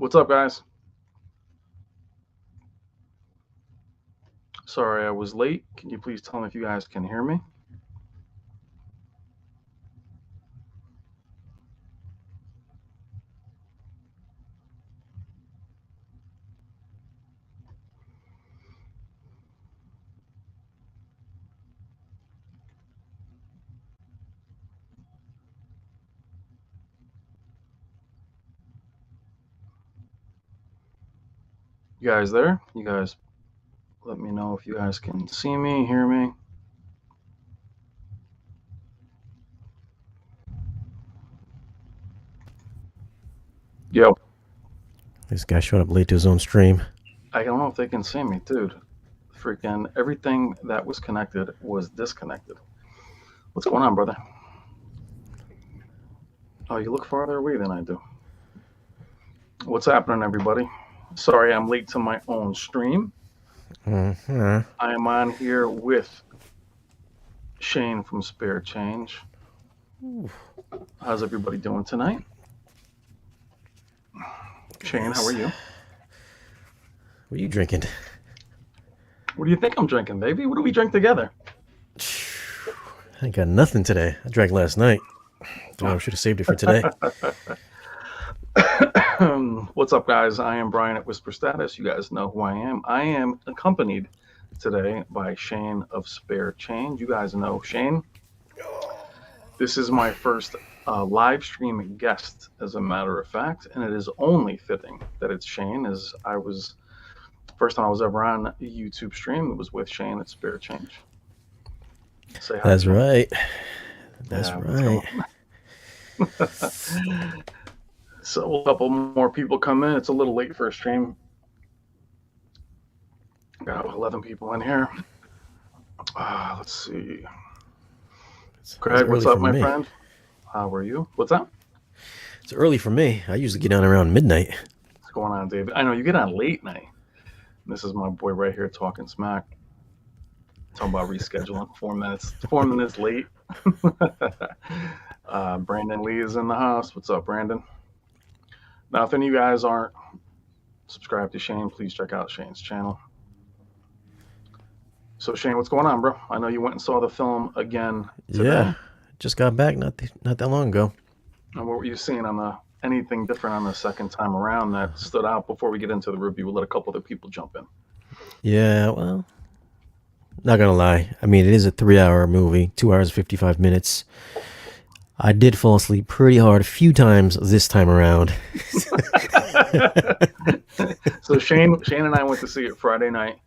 What's up, guys? Sorry I was late. Can you please tell me if you guys can hear me? You guys there? You guys let me know if you guys can see me, hear me. Yo, This guy showed up late to his own stream. I don't know if they can see me, dude. Freaking everything that was connected was disconnected. What's going on, brother? Oh, you look farther away than I do. What's happening, everybody? Sorry I'm late to my own stream. I am on here with Shane from SpareChange. How's everybody doing tonight? Shane, how are you? What are you drinking? What do you think I'm drinking, baby? What do we drink together? I ain't got nothing today. I drank last night. I should have saved it for today. What's up, guys? I am Brian at Whisper Status. You guys know who I am. I am accompanied today by Shane of SpareChange. You guys know Shane. This is my first live stream guest, as a matter of fact, and it is only fitting that it's Shane, as first time I was ever on a YouTube stream, it was with Shane at SpareChange. Say hi. That's right. That's right. So a couple more people come in. It's a little late for a stream. Got 11 people in here. Let's see. Greg, what's up, my friend? How are you? What's up? It's early for me. I usually get on around midnight. What's going on, David? I know you get on late night. This is my boy right here talking smack. Talking about rescheduling. 4 minutes. 4 minutes late. Brandon Lee is in the house. What's up, Brandon? Now, if any of you guys aren't subscribed to Shane, please check out Shane's channel. So, Shane, what's going on, bro? I know you went and saw the film again today. Yeah, just got back not that long ago. And what were you seeing on anything different on the second time around that stood out? Before we get into the review, we'll let a couple other people jump in. Yeah, well, not gonna lie. I mean, it is a 3-hour movie, 2 hours 55 minutes. I did fall asleep pretty hard a few times this time around. So Shane and I went to see it Friday night,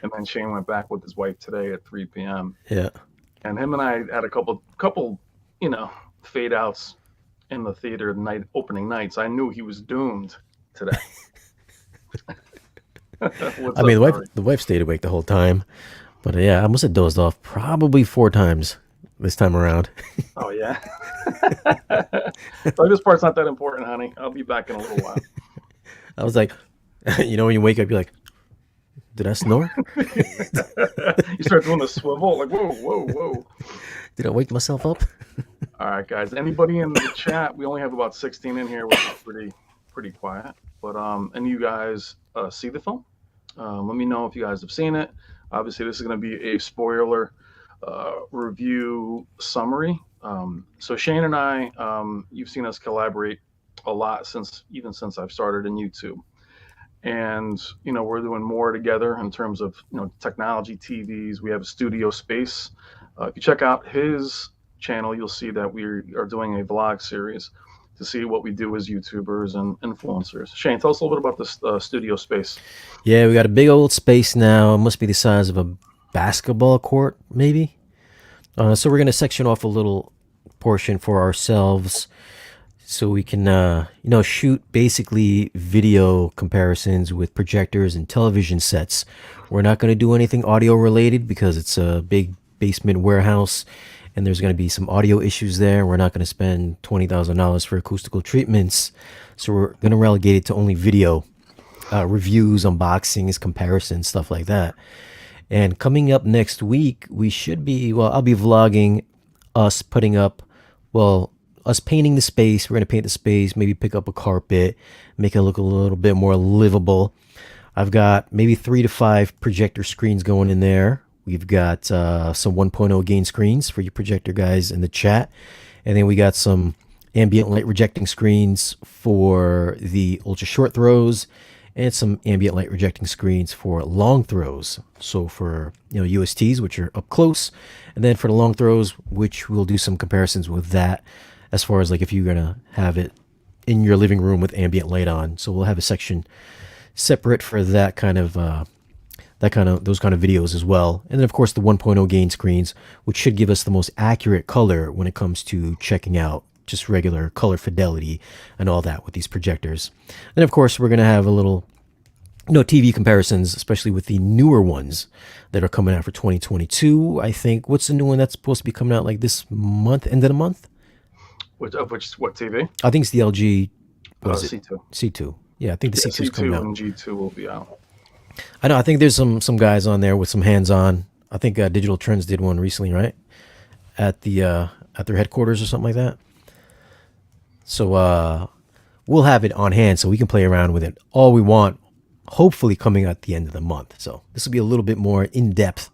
and then Shane went back with his wife today at 3 p.m. Yeah. And him and I had a couple, fade outs in the theater opening nights. I knew he was doomed today. I mean, the wife stayed awake the whole time, but yeah, I must have dozed off probably 4 times this time around. Oh yeah. So this part's not that important, honey. I'll be back in a little while. I was like, when you wake up, you're like, did I snore? You start doing the swivel, like whoa. Did I wake myself up? All right, guys. Anybody in the chat? We only have about 16 in here, which is pretty quiet. But any of you guys see the film? Let me know if you guys have seen it. Obviously, this is going to be a spoiler review summary. So Shane and I, you've seen us collaborate a lot since I've started in YouTube. And, we're doing more together in terms of, technology, TVs. We have a studio space. If you check out his channel, you'll see that we are doing a vlog series to see what we do as YouTubers and influencers. Shane, tell us a little bit about this studio space. Yeah, we got a big old space now. It must be the size of a basketball court, maybe. So we're going to section off a little portion for ourselves so we can, shoot basically video comparisons with projectors and television sets. We're not going to do anything audio related because it's a big basement warehouse and there's going to be some audio issues there. We're not going to spend $20,000 for acoustical treatments. So we're going to relegate it to only video reviews, unboxings, comparisons, stuff like that. And coming up next week, I'll be vlogging us putting up, us painting the space. We're going to paint the space, maybe pick up a carpet, make it look a little bit more livable. I've got maybe 3 to 5 projector screens going in there. We've got some 1.0 gain screens for you projector guys in the chat. And then we got some ambient light rejecting screens for the ultra short throws and some ambient light rejecting screens for long throws. So for, USTs, which are up close, and then for the long throws, which we'll do some comparisons with that as far as like if you're going to have it in your living room with ambient light on. So we'll have a section separate for that kind of those kind of videos as well. And then of course the 1.0 gain screens, which should give us the most accurate color when it comes to checking out just regular color fidelity and all that with these projectors. And of course we're going to have a little TV comparisons, especially with the newer ones that are coming out for 2022. I think, what's the new one that's supposed to be coming out like this month, end of the month? What TV? I think it's the LG, what is it? C2. C2. Yeah, I think the C2 is coming out. And G2 will be out. I know. I think there's some guys on there with some hands-on. I think Digital Trends did one recently, right? At their headquarters or something like that. So we'll have it on hand so we can play around with it all we want. Hopefully coming at the end of the month. So this will be a little bit more in depth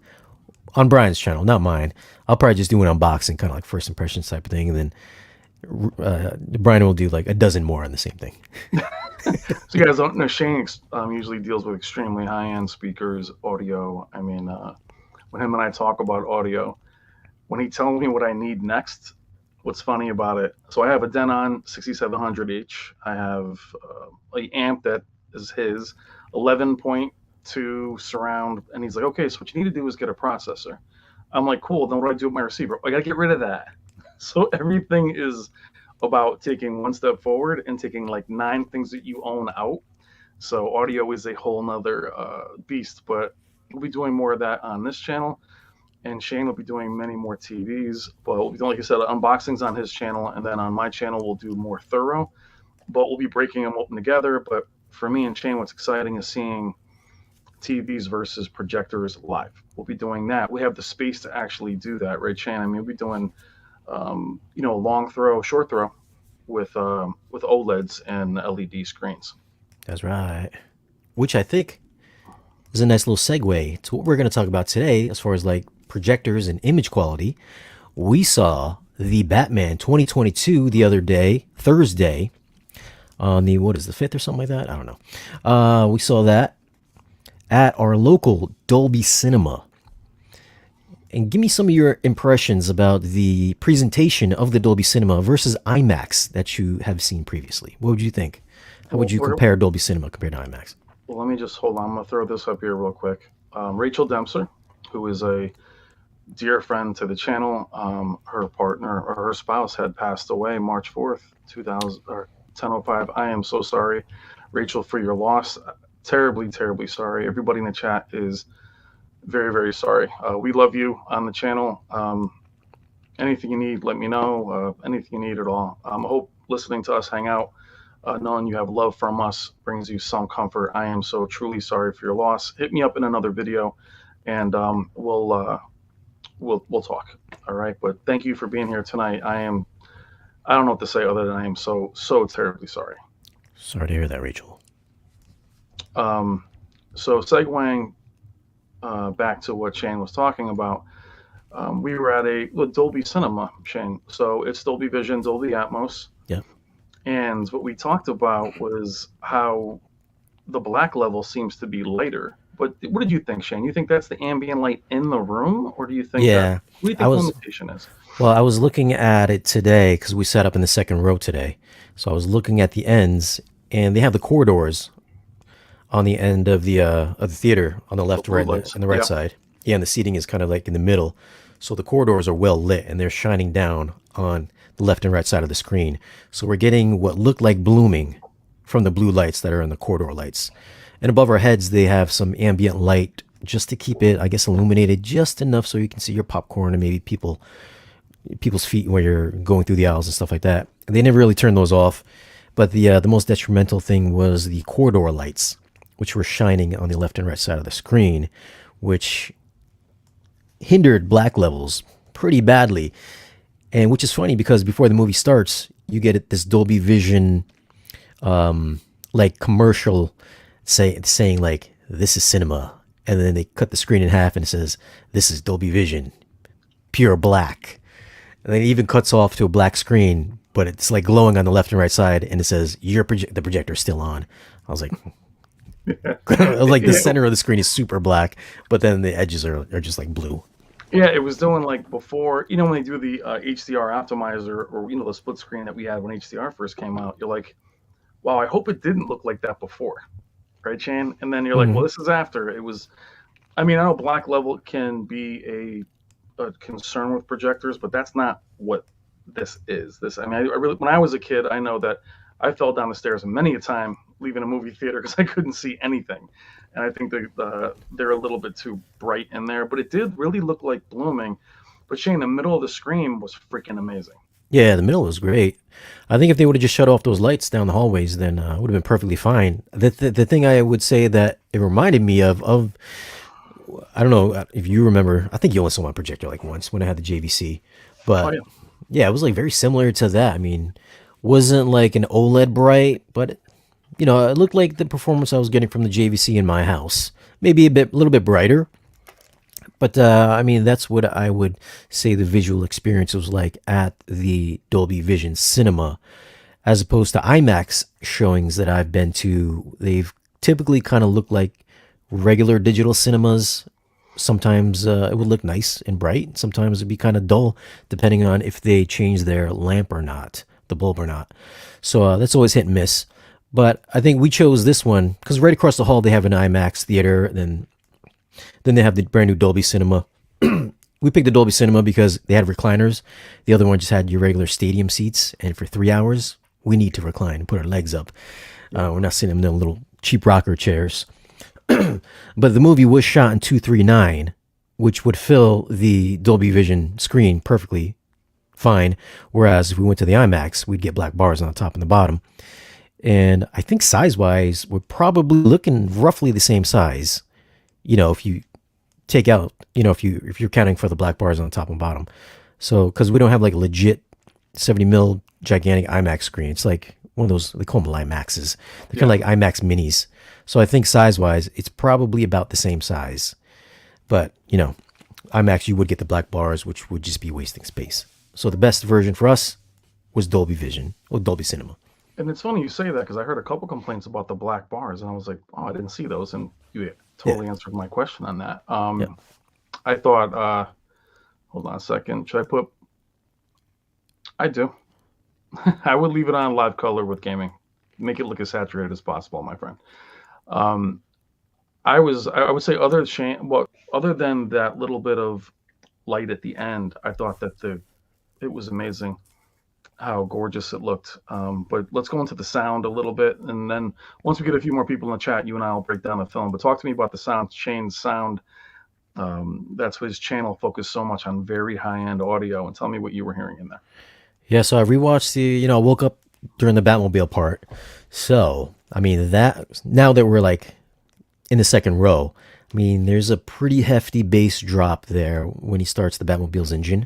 on Brian's channel, not mine. I'll probably just do an unboxing, kind of like first impressions type of thing, and then Brian will do like a dozen more on the same thing. So you guys don't know, Shane usually deals with extremely high-end speakers, audio. I mean, when him and I talk about audio, when he tells me what I need next, what's funny about it, so I have a Denon 6700H. I have an amp that is his 11.2 surround, and he's like, okay, so what you need to do is get a processor. I'm like, cool, then what do I do with my receiver? I got to get rid of that. So everything is about taking one step forward and taking like 9 things that you own out. So audio is a whole nother beast, but we'll be doing more of that on this channel, and Shane will be doing many more TVs. But we'll be doing, like I said, unboxings on his channel, and then on my channel we'll do more thorough, but we'll be breaking them open together. But for me and Shane, what's exciting is seeing TVs versus projectors live. We'll be doing that. We have the space to actually do that, right, Shane? I mean, we'll be doing long throw, short throw with OLEDs and LED screens. That's right. Which I think is a nice little segue to what we're going to talk about today as far as like projectors and image quality. We saw the Batman 2022 the other day, Thursday, on the, what is the 5th or something like that? I don't know. We saw that at our local Dolby Cinema. And give me some of your impressions about the presentation of the Dolby Cinema versus IMAX that you have seen previously. What would you think? How would you compare Dolby Cinema compared to IMAX? Well, let me just hold on. I'm going to throw this up here real quick. Rachel Dempster, who is a dear friend to the channel, her partner or her spouse had passed away March 4th, 10:05. I am so sorry, Rachel, for your loss. Terribly, terribly sorry. Everybody in the chat is very, very sorry. We love you on the channel. Anything you need, let me know. Anything you need at all. I hope listening to us hang out, knowing you have love from us, brings you some comfort. I am so truly sorry for your loss. Hit me up in another video, and we'll talk. All right. But thank you for being here tonight. I don't know what to say other than I am so terribly sorry. Sorry to hear that, Rachel. So segueing back to what Shane was talking about, we were at a Dolby Cinema, Shane. So it's Dolby Vision, Dolby Atmos. Yeah. And what we talked about was how the black level seems to be lighter. But what did you think, Shane? You think that's the ambient light in the room, or do you think what do you think the limitation is? Well, I was looking at it today because we sat up in the second row today. So I was looking at the ends, and they have the corridors on the end of the theater on the left, right, and the right side. Yeah, and the seating is kind of like in the middle. So the corridors are well lit, and they're shining down on the left and right side of the screen. So we're getting what looked like blooming from the blue lights that are in the corridor lights. And above our heads, they have some ambient light just to keep it, I guess, illuminated just enough so you can see your popcorn and maybe people's feet when you're going through the aisles and stuff like that. And they never really turned those off. But the most detrimental thing was the corridor lights, which were shining on the left and right side of the screen, which hindered black levels pretty badly. And which is funny because before the movie starts, you get this Dolby Vision like commercial saying like this is cinema, and then they cut the screen in half and it says this is Dolby Vision, pure black, and then it even cuts off to a black screen, but it's like glowing on the left and right side, and it says the projector's still on. I was like, like the Yeah, center of the screen is super black, but then the edges are just like blue. yeah, it was doing like before, when they do the HDR optimizer, or the split screen that we had when HDR first came out. You're like, wow, I hope it didn't look like that before, right, Shane? And then you're like, well, Mm-hmm. this is after. It was, I mean, I know black level can be a concern with projectors, but that's not what this is. This, I mean, I really, when I was a kid, I know that I fell down the stairs many a time leaving a movie theater because I couldn't see anything. And I think they're a little bit too bright in there, but it did really look like blooming. But Shane, the middle of the screen was freaking amazing. Yeah, the middle was great. I think if they would have just shut off those lights down the hallways, then it would have been perfectly fine. The thing I would say that it reminded me of I don't know if you remember. I think you only saw my projector like once when I had the JVC, Oh but yeah, yeah, it was like very similar to that. I mean, wasn't like an OLED bright, but it looked like the performance I was getting from the JVC in my house. Maybe a little bit brighter, but I mean, that's what I would say the visual experience was like at the Dolby Vision Cinema, as opposed to IMAX showings that I've been to. They've typically kind of looked like regular digital cinemas. Sometimes it would look nice and bright. Sometimes it'd be kind of dull, depending on if they change their lamp or not, the bulb or not. So that's always hit and miss. But I think we chose this one because right across the hall they have an IMAX theater, and then they have the brand new Dolby Cinema. We picked the Dolby Cinema because they had recliners. The other one just had your regular stadium seats, and for 3 hours we need to recline and put our legs up. yeah. We're not sitting in them little cheap rocker chairs. But the movie was shot in 239, which would fill the Dolby Vision screen perfectly fine. Whereas if we went to the IMAX, we'd get black bars on the top and the bottom. And I think size wise, we're probably looking roughly the same size. If you take out, if you're counting for the black bars on the top and bottom. So, because we don't have like a legit 70 mil gigantic IMAX screen. It's like one of those, they call them IMAXs. They're kind of like IMAX minis. So I think size wise, it's probably about the same size. But, IMAX, you would get the black bars, which would just be wasting space. So the best version for us was Dolby Vision or Dolby Cinema. And it's funny you say that because I heard a couple complaints about the black bars, and I was like, oh, I didn't see those, and you Yeah. totally answered my question on that. Yeah. I thought, hold on a second, should I put? I do. I would leave it on live color with gaming, make it look as saturated as possible, my friend. Um, I would say other than that little bit of light at the end, I thought that it was amazing how gorgeous it looked. But let's go into the sound a little bit, and then once we get a few more people in the chat, you and I will break down the film. But talk to me about the sound. Shane's sound. That's his channel focused so much on very high end audio, and tell me what you were hearing in there. Yeah, so I rewatched I woke up during the Batmobile part. So, I mean, now that we're like in the second row, I mean, there's a pretty hefty bass drop there when he starts the Batmobile's engine.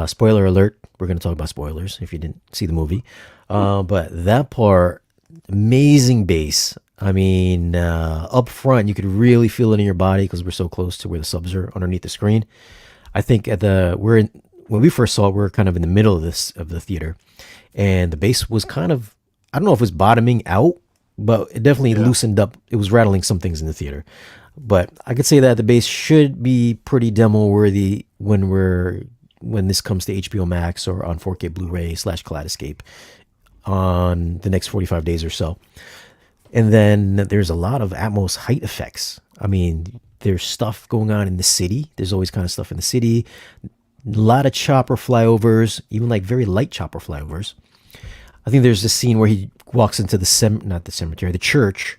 Spoiler alert, we're going to talk about spoilers if you didn't see the movie. But that part, amazing bass. I mean, up front, you could really feel it in your body because we're so close to where the subs are underneath the screen. I think when we first saw it, we were kind of in the middle of the theater, and the bass was kind of, I don't know if it was bottoming out, but it definitely Yeah. loosened up. It was rattling some things in the theater, but I could say that the bass should be pretty demo worthy when this comes to HBO Max or on 4K Blu-ray / Kaleidoscape on the next 45 days or so. And then there's a lot of Atmos height effects. I mean, there's stuff going on in the city. There's always kind of stuff in the city. A lot of chopper flyovers, even like very light chopper flyovers. I think there's this scene where he walks into not the cemetery, the church.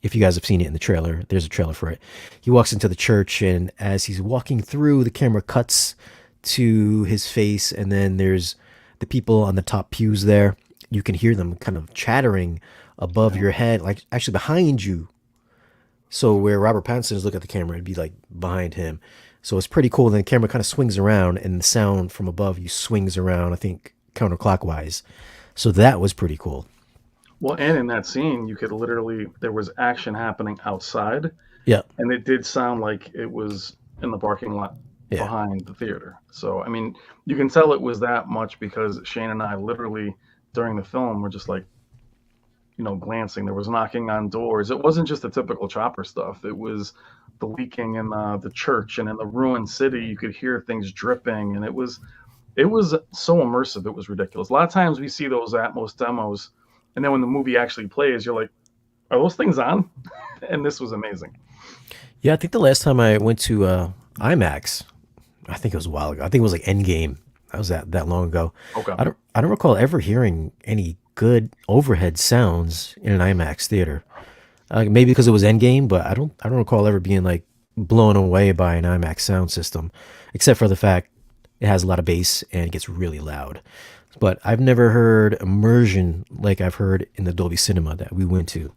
If you guys have seen it in the trailer, there's a trailer for it. He walks into the church, and as he's walking through, the camera cuts to his face, and then there's the people on the top pews there. You can hear them kind of chattering above your head, like actually behind you. So where Robert Pattinson is looking at the camera, it'd be like behind him. So it's pretty cool. Then the camera kind of swings around, and the sound from above you swings around, I think, counterclockwise. So that was pretty cool. Well, and in that scene, you could literally there was action happening outside, Yeah, and it did sound like it was in the parking lot yeah, behind the theater. So I mean, you can tell it was that much because Shane and I literally during the film were just like, glancing. There was knocking on doors. It wasn't just the typical chopper stuff. It was the leaking in the church and in the ruined city. You could hear things dripping, and it was so immersive. It was ridiculous. A lot of times we see those Atmos demos, and then when the movie actually plays, you're like, "Are those things on?" And this was amazing. yeah. I think the last time I went to IMAX, I think it was a while ago. I think it was like Endgame. That was that long ago. Okay. I don't recall ever hearing any good overhead sounds in an IMAX theater. Maybe because it was Endgame, but I don't recall ever being like blown away by an IMAX sound system, except for the fact it has a lot of bass and it gets really loud. But I've never heard immersion like I've heard in the Dolby Cinema that we went to.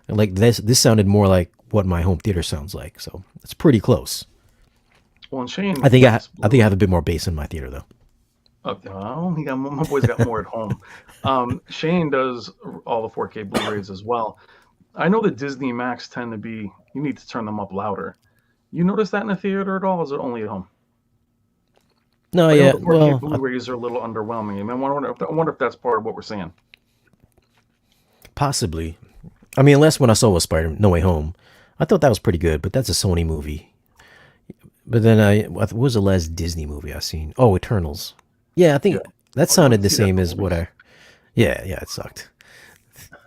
And like this sounded more like what my home theater sounds like. So it's pretty close. Well, and Shane I think likes I think I Blu-ray. have a bit more bass in my theater though. Oh, he got my boy's got more at home. Shane does all the 4K Blu-rays as well. I know that Disney Max tend to be you need to turn them up louder. You notice that in the theater at all? Or is it only at home? No, Like I know yeah, the 4K well, Blu-rays are a little underwhelming. I wonder if that's part of what we're seeing. possibly. I mean, last one I saw was Spider No Way Home. I thought that was pretty good, but that's a Sony movie. But then what was the last Disney movie I seen? Oh, Eternals. Yeah, I Yeah. think that Oh, you went sounded to the see that in same the as what movies. I. Yeah, it sucked.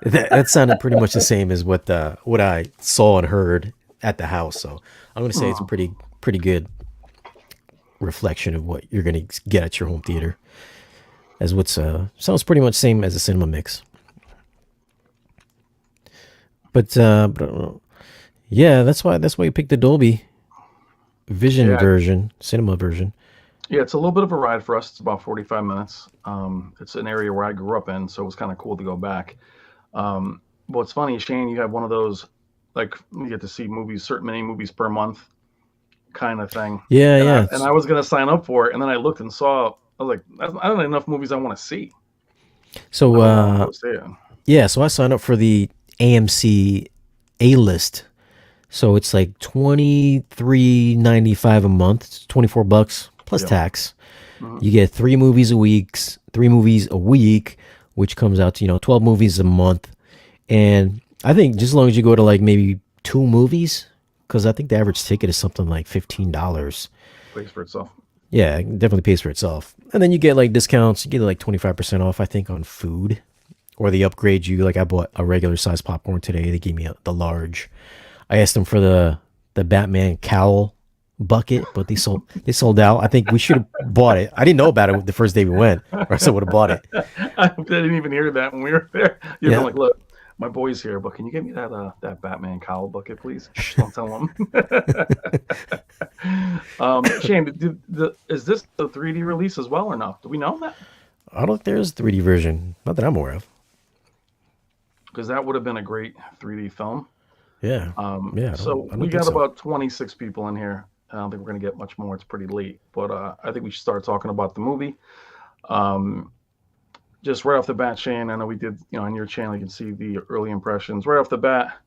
That sounded pretty much the same as what I saw and heard at the house. So I'm gonna say it's a Oh, pretty good reflection of what you're gonna get at your home theater. As what's sounds pretty much same as a cinema mix. But yeah, that's why you picked the Dolby Vision yeah, version, cinema version. yeah. It's a little bit of a ride for us. It's about 45 minutes. It's an area where I grew up in, so it was kind of cool to go back. What's funny, Shane, you have one of those like you get to see movies, certain many movies per month kind of thing. Yeah, And I yeah. and I was gonna sign up for it, and then I looked and saw. I was like, I don't have enough movies I want to see. So I would want to go see it. yeah, so I signed up for the AMC A list. So it's like $23.95 a month. It's $24 plus Yep. tax. Hmm. You get 3 movies a week, which comes out to 12 movies a month. And I think just as long as you go to like maybe 2 movies, because I think the average ticket is something like $15. Pays for itself. Yeah, it definitely pays for itself. And then you get like discounts. You get like 25% off, I think, on food. Or they upgrade you. Like I bought a regular size popcorn today. They gave me the large. I asked them for the Batman cowl bucket, but they sold out. I think we should have bought it. I didn't know about it the first day we went, or else I would have bought it. I didn't even hear that when we were there. You've been Yeah. like, look, my boy's here, but can you get me that Batman cowl bucket, please? Shh, don't tell him. Shane, is this the 3D release as well or no? Do we know that? I don't think there's a 3D version. Not that I'm aware of. Because that would have been a great 3D film. Yeah. Yeah, So I we don't think got so. about 26 people in here. I don't think we're going to get much more. It's pretty late, but I think we should start talking about the movie. Um, just right off the bat, Shane, I know we did, on your channel, you can see the early impressions. Right off the bat,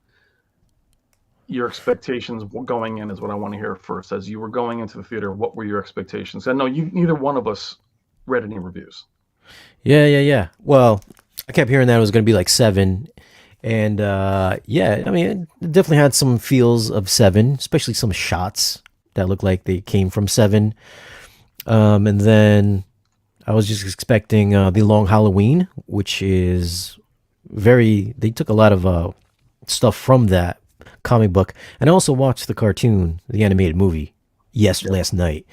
your expectations going in is what I want to hear first. As you were going into the theater, what were your expectations? I know neither one of us read any reviews. Yeah, yeah, yeah. Well, I kept hearing that it was going to be like 7. And yeah, I mean, it definitely had some feels of 7, especially some shots that looked like they came from 7. And then I was just expecting the Long Halloween, which is they took a lot of stuff from that comic book. And I also watched the cartoon, the animated movie, Yeah. last night,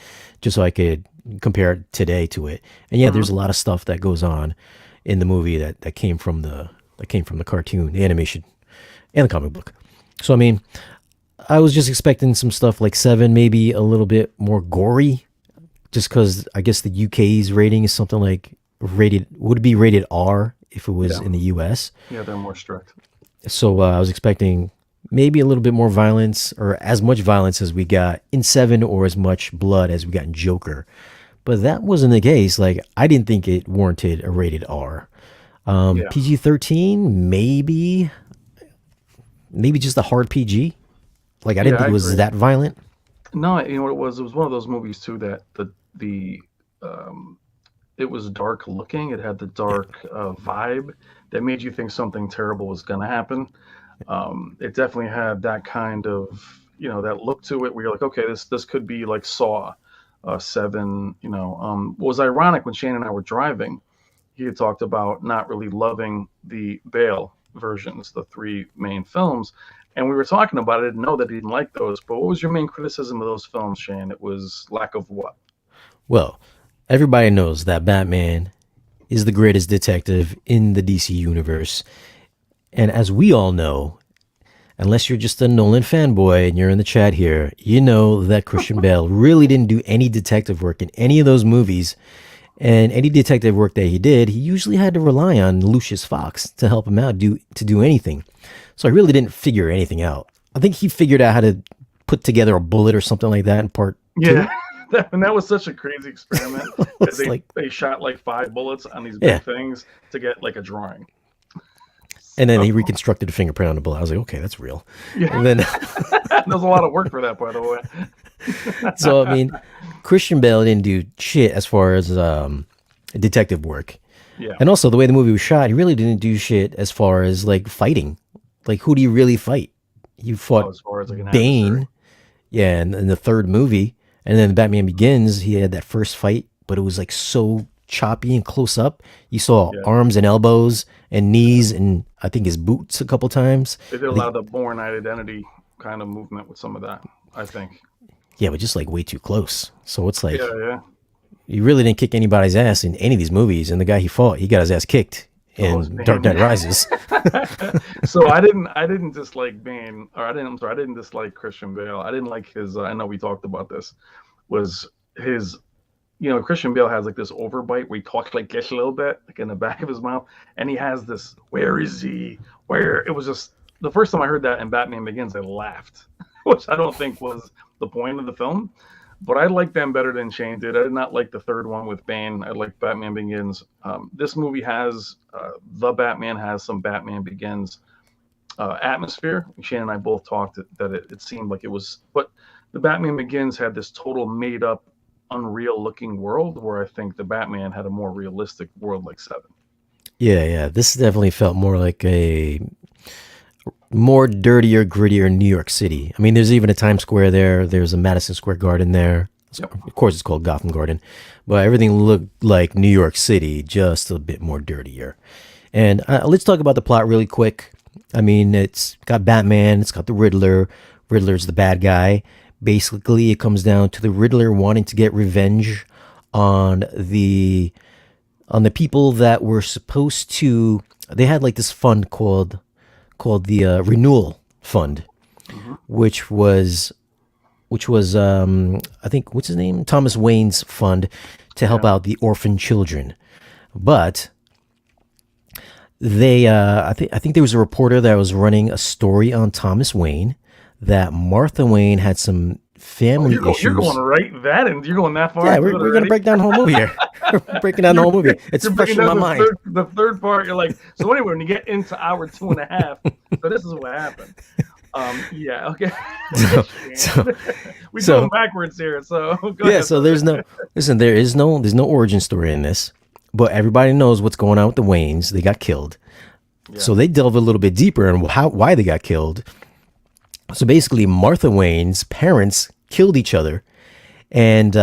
just so I could compare it today to it. And yeah, Hmm. there's a lot of stuff that goes on in the movie that came from the cartoon, the animation, and the comic book. So I mean, I was just expecting some stuff like 7, maybe a little bit more gory, just because I guess the UK's rating is something like would be rated R if it was Yeah. in the US. Yeah, they're more strict. So I was expecting maybe a little bit more violence or as much violence as we got in Seven or as much blood as we got in Joker. But that wasn't the case. Like, I didn't think it warranted a rated R. Yeah, PG-13, maybe just a hard PG. Like, I didn't yeah, think I it was agree. that violent. No, you know what it was? It was one of those movies too that the um, it was dark looking. It had the Yeah. dark vibe that made you think something terrible was going to happen. It definitely had that kind of that look to it where you're like, okay, this could be like Saw, Seven. What was ironic when Shane and I were driving, he had talked about not really loving the Bale versions, the three main films. And we were talking about it. I didn't know that he didn't like those. But what was your main criticism of those films, Shane? It was lack of what? Well, everybody knows that Batman is the greatest detective in the DC universe. And as we all know, unless you're just a Nolan fanboy and you're in the chat here, you know that Christian Bale really didn't do any detective work in any of those movies. And any detective work that he did, he usually had to rely on Lucius Fox to help him out to do anything. So I really didn't figure anything out. I think he figured out how to put together a bullet or something like that in part Yeah, two. that was such a crazy experiment because It's they like, they shot like five bullets on these yeah. big things to get like a drawing. And then So he reconstructed a fingerprint on the bullet. I was like, okay, that's real. yeah, And then, there's a lot of work for that, by the way. so I mean, Christian Bale didn't do shit as far as detective work. Yeah, And also the way the movie was shot, he really didn't do shit as far as like fighting. Like, who do you really fight? You fought as far as like an adversary. Bane, yeah, in the third movie, and then Batman Begins, he had that first fight, but it was like so choppy and close up. You saw Yeah, arms and elbows and yeah. knees and I think his boots a couple times. They did a I lot think, of the Born Identity kind of movement with some of that. I think. yeah, but just like way too close. So it's Yeah, like yeah. you really didn't kick anybody's ass in any of these movies, and the guy he fought, he got his ass kicked Oh, it's in Dark Bane. Knight Rises. So I didn't dislike Bane, or I'm sorry, I didn't dislike Christian Bale. I didn't like his. I know we talked about this. Was his Christian Bale has like this overbite where he talks like this a little bit, like in the back of his mouth, and he has this, where is he? Where it was just the first time I heard that in Batman Begins, I laughed, which I don't think was the point of the film. But I like them better than Shane did. I did not like the third one with Bane. I like Batman Begins. This movie has the Batman has some Batman Begins atmosphere. Shane and I both talked that it seemed like it was, but the Batman Begins had this total made up, unreal looking world where I think the Batman had a more realistic world like Seven. Yeah, yeah. This definitely felt more like a more dirtier, grittier New York City. I mean, there's even a Times Square there. There's a Madison Square Garden there. So, Yep. of course, it's called Gotham Garden, but everything looked like New York City, just a bit more dirtier. And let's talk about the plot really quick. I mean, it's got Batman. It's got the Riddler. Riddler's the bad guy. Basically, it comes down to the Riddler wanting to get revenge on the people that were supposed to. They had like this fund called the renewal fund, Mm-hmm. which was I think what's his name, Thomas Wayne's fund to help Yeah. out the orphan children. But they I think there was a reporter that was running a story on Thomas Wayne that Martha Wayne had some Oh, family you're going issues. right that, and you're going that far Yeah, into we're, it we're gonna already. break down the whole movie here. We're breaking down the you're whole movie. It's you're fresh breaking in my down mind. the third part. You're like, so anyway, when you get into hour two and a half, so this is what happened. Yeah, okay. So, Shane. so, We're going so backwards here, so go yeah. ahead, So brother. there's no listen. There's no origin story in this, but everybody knows what's going on with the Waynes. They got killed. Yeah, So they delve a little bit deeper in why they got killed. So basically, Martha Wayne's parents killed each other, and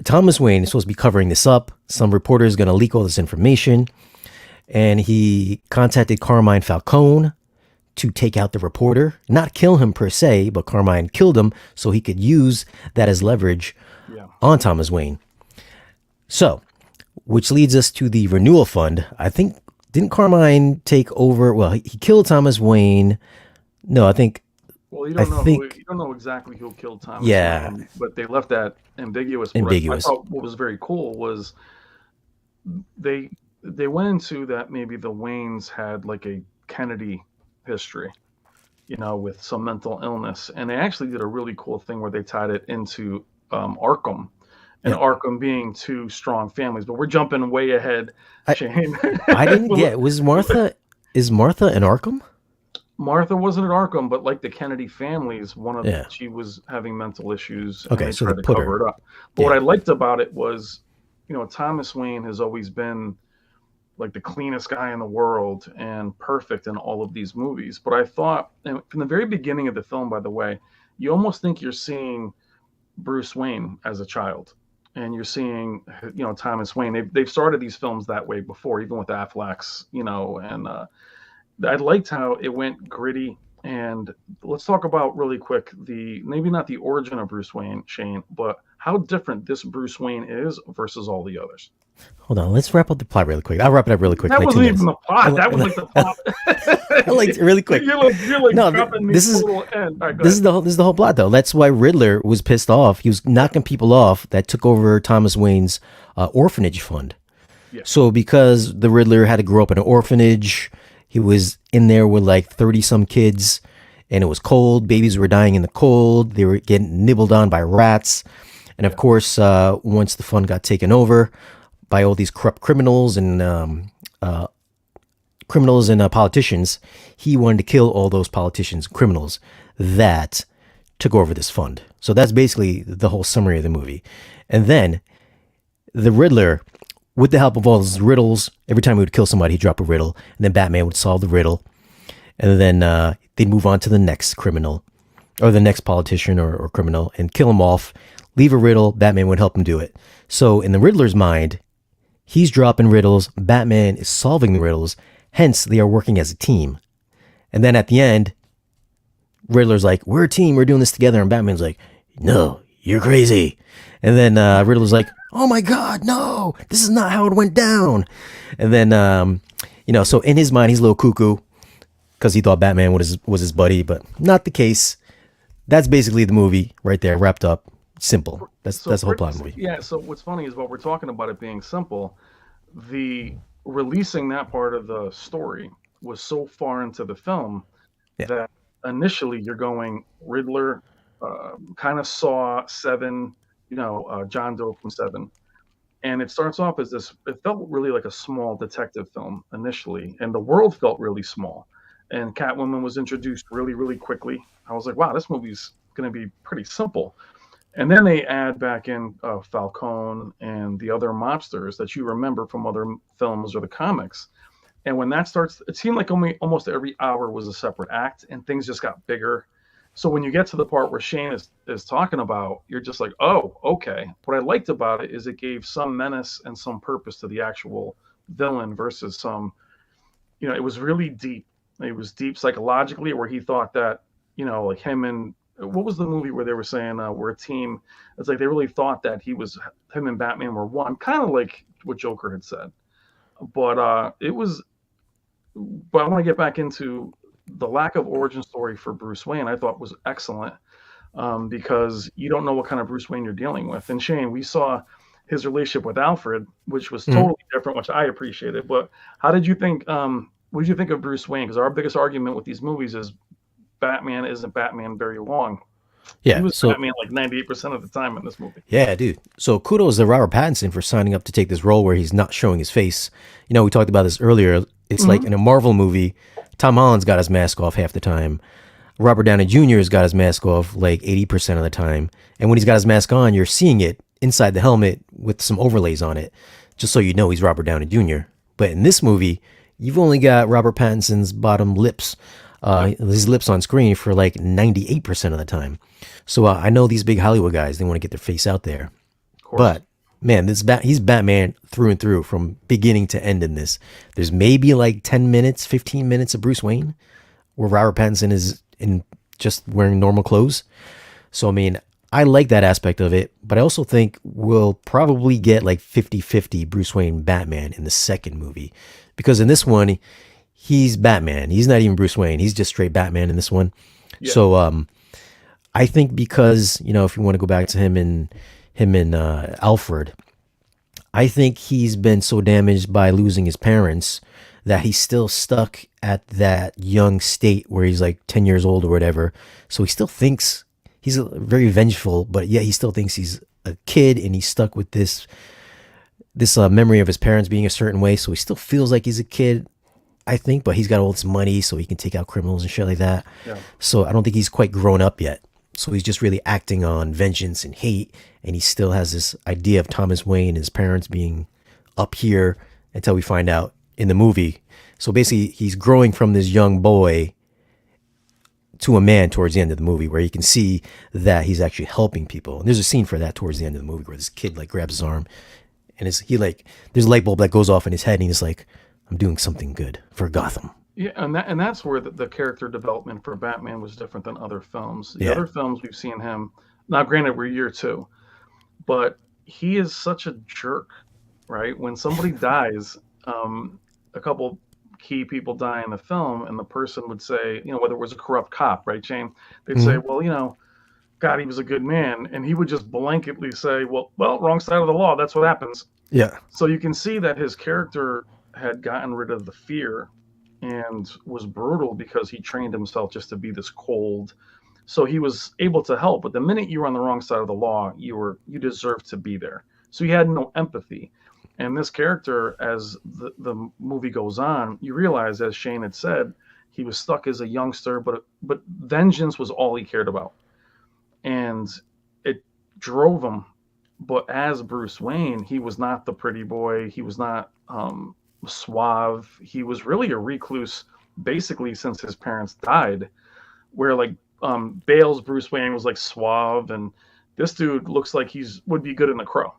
Thomas Wayne is supposed to be covering this up. Some reporter is going to leak all this information, and he contacted Carmine Falcone to take out the reporter, not kill him per se, but Carmine killed him so he could use that as leverage yeah. on Thomas Wayne. So, which leads us to the renewal fund. I think didn't Carmine take over? Well, he killed Thomas Wayne. No, I think Well, I think you don't know exactly who killed Thomas yeah, Wayne, but they left that ambiguous. But I ambiguous. thought what was very cool was they they went into that maybe the Waynes had like a Kennedy history. with some mental illness. And they actually did a really cool thing where they tied it into Arkham, and Yeah. Arkham being two strong families. But we're jumping way ahead, I Shane. I didn't Well, get, was Martha, is Martha an Arkham? Martha wasn't at Arkham, but like the Kennedy families, Yeah. she was having mental issues, and Okay, they so they tried to put cover her. it up. But what Yeah. I liked about it was, Thomas Wayne has always been like the cleanest guy in the world and perfect in all of these movies. But I thought, and from the very beginning of the film, by the way, you almost think you're seeing Bruce Wayne as a child, and you're seeing, Thomas Wayne. They've started these films that way before, even with Affleck's, and I liked how it went gritty. And let's talk about really quick the maybe not the origin of Bruce Wayne, Shane, but how different this Bruce Wayne is versus all the others. Hold on, let's wrap up the plot really quick. I'll wrap it up really quick, That like two wasn't even minutes. the I, plot. li- That was like the plot. I liked it really quick. You're like No, dropping me this to the is little end. All right, go this is ahead. the whole plot though. That's why Riddler was pissed off. He was knocking people off that took over Thomas Wayne's orphanage fund. Yeah, So because the Riddler had to grow up in an orphanage, he was in there with like 30 some kids, and it was cold. Babies were dying in the cold. They were getting nibbled on by rats. And of yeah, course, once the fund got taken over by all these corrupt criminals and politicians, he wanted to kill all those politicians and criminals that took over this fund. So that's basically the whole summary of the movie. And then the Riddler, with the help of all his riddles, every time he would kill somebody, he'd drop a riddle, and then Batman would solve the riddle, and then they'd move on to the next criminal, or the next politician or criminal, and kill him off, leave a riddle, Batman would help him do it. So in the Riddler's mind, he's dropping riddles, Batman is solving the riddles, hence they are working as a team. And then at the end, Riddler's like, we're a team, we're doing this together, and Batman's like, no, you're crazy. And then Riddler's like, oh my God, no, this is not how it went down. And then, so in his mind, he's a little cuckoo because he thought Batman was his buddy, but not the case. That's basically the movie right there, wrapped up. Simple. That's So, the whole plot of the movie. yeah. So what's funny is while we're talking about it being simple, the releasing that part of the story was so far into the film Yeah. that initially you're going Riddler, kind of saw Seven, John Doe from Seven, and it starts off as this. It felt really like a small detective film initially, and the world felt really small. And Catwoman was introduced really, really quickly. I was like, wow, this movie's going to be pretty simple. And then they add back in Falcone and the other mobsters that you remember from other films or the comics. And when that starts, it seemed like almost every hour was a separate act, and things just got bigger. So when you get to the part where Shane is talking about, you're just like, oh, okay. What I liked about it is it gave some menace and some purpose to the actual villain versus some, it was really deep. It was deep psychologically, where he thought that, like him and what was the movie where they were saying we're a team? It's like they really thought that him and Batman were one, kind of like what Joker had said. But it was. But I want to get back into the lack of origin story for Bruce Wayne. I thought was excellent, because you don't know what kind of Bruce Wayne you're dealing with. And Shane, we saw his relationship with Alfred, which was Mhm. totally different, which I appreciated. But how did you think? What did you think of Bruce Wayne? Because our biggest argument with these movies is Batman isn't Batman very long. He Yeah. was So Batman like 98% of the time in this movie. yeah, dude. So kudos to Robert Pattinson for signing up to take this role where he's not showing his face. We talked about this earlier. It's like Mm-hmm. in a Marvel movie, Tom Holland's got his mask off half the time. Robert Downey Jr. has got his mask off like 80% of the time. And when he's got his mask on, you're seeing it inside the helmet with some overlays on it, just so you know he's Robert Downey Jr. But in this movie, you've only got Robert Pattinson's bottom lips, his lips on screen for like 98% of the time. So I know these big Hollywood guys, they want to get their face out there. Of course. But man, he's Batman through and through from beginning to end in this. There's maybe like 10 minutes, 15 minutes of Bruce Wayne where Robert Pattinson is in just wearing normal clothes. So, I mean, I like that aspect of it, but I also think we'll probably get like 50-50 Bruce Wayne Batman in the second movie. Because in this one, he's Batman. He's not even Bruce Wayne. He's just straight Batman in this one. Yeah. So, I think because, if you want to go back to him and Alfred, I think he's been so damaged by losing his parents that he's still stuck at that young state where he's like 10 years old or whatever. So he still thinks he's very vengeful, but yet he still thinks he's a kid, and he's stuck with this memory of his parents being a certain way. So he still feels like he's a kid, I think, but he's got all this money so he can take out criminals and shit like that. Yeah. So I don't think he's quite grown up yet. So he's just really acting on vengeance and hate, and he still has this idea of Thomas Wayne and his parents being up here until we find out in the movie. So basically, he's growing from this young boy to a man towards the end of the movie, where you can see that he's actually helping people. And there's a scene for that towards the end of the movie where this kid like grabs his arm, and there's a light bulb that goes off in his head, and he's like, "I'm doing something good for Gotham." Yeah, and that's where the character development for Batman was different than other films. The Yeah. other films we've seen him, now granted we're year two, but he is such a jerk, right? When somebody dies, a couple key people die in the film, and the person would say, whether it was a corrupt cop, right, Shane? They'd say, Mhm. well, God, he was a good man, and he would just blanketly say, well, wrong side of the law. That's what happens. Yeah. So you can see that his character had gotten rid of the fear and was brutal because he trained himself just to be this cold. So he was able to help, but the minute you were on the wrong side of the law, you deserved to be there. So he had no empathy. And this character, as the movie goes on, you realize, as Shane had said, he was stuck as a youngster, but vengeance was all he cared about, and it drove him. But as Bruce Wayne, he was not the pretty boy. He was not suave. He was really a recluse, basically, since his parents died. Where like Bale's Bruce Wayne was like suave, and this dude looks like would be good in The Crow.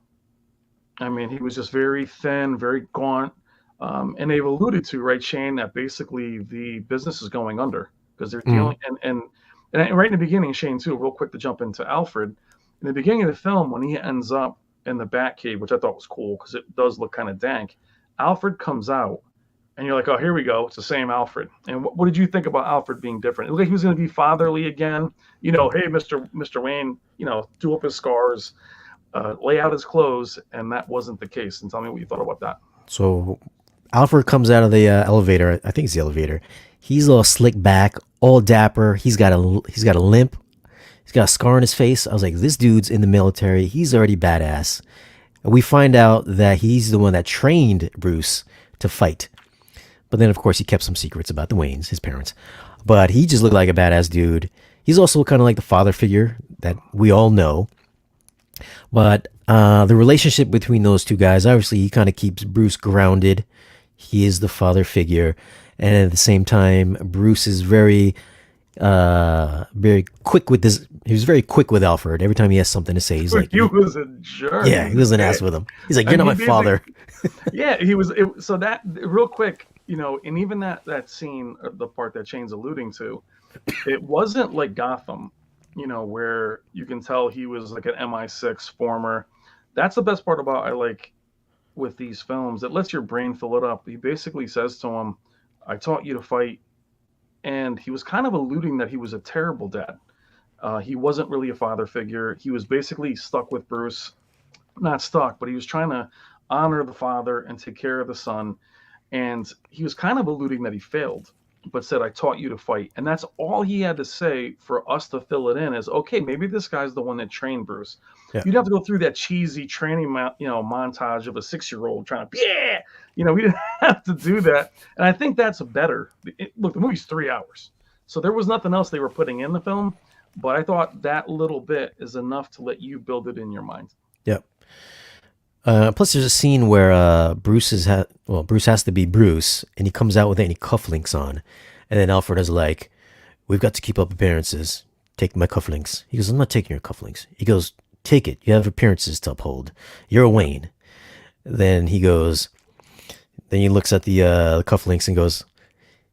I mean, he was just very thin, very gaunt, and they've alluded to, right, Shane, that basically the business is going under because they're Mm. dealing and right in the beginning, Shane, too, real quick to jump into Alfred. In the beginning of the film, when he ends up in the Batcave, which I thought was cool because it does look kind of dank, Alfred comes out, and you're like, oh, here we go. It's the same Alfred. And what did you think about Alfred being different? It looked like he was going to be fatherly again. Hey, Mr. Wayne, do up his scars, lay out his clothes, and that wasn't the case. And tell me what you thought about that. So Alfred comes out of the elevator. I think it's the elevator. He's all slick back, all dapper. He's got a limp. He's got a scar on his face. I was like, this dude's in the military. He's already badass. And we find out that he's the one that trained Bruce to fight. But then, of course, he kept some secrets about the Waynes, his parents. But he just looked like a badass dude. He's also kind of like the father figure that we all know. But the relationship between those two guys, obviously, he kind of keeps Bruce grounded. He is the father figure. And at the same time, Bruce is very quick with this. He was very quick with Alfred. Every time he has something to say, he's like, He was a jerk. yeah, he was an ass with him. He's like, you're not my father. Yeah, he was. So that real quick, and even that scene, the part that Shane's alluding to, it wasn't like Gotham, where you can tell he was like an MI6 former. That's the best part about I like with these films. It lets your brain fill it up. He basically says to him, "I taught you to fight," and he was kind of alluding that he was a terrible dad. He wasn't really a father figure. He was basically stuck with Bruce, not stuck, but he was trying to honor the father and take care of the son. And he was kind of alluding that he failed, but said, I taught you to fight. And that's all he had to say for us to fill it in is, okay, maybe this guy's the one that trained Bruce. Yeah. You'd have to go through that cheesy training, montage of a 6-year-old trying to, we didn't have to do that. And I think that's better. Look, the movie's 3 hours. So there was nothing else they were putting in the film. But I thought that little bit is enough to let you build it in your mind. Yep. Plus, there's a scene where Bruce has to be Bruce, and he comes out with any cufflinks on, and then Alfred is like, "We've got to keep up appearances. Take my cufflinks." He goes, "I'm not taking your cufflinks." He goes, "Take it. You have appearances to uphold. You're a Wayne." Then he goes. Then he looks at the cufflinks and goes,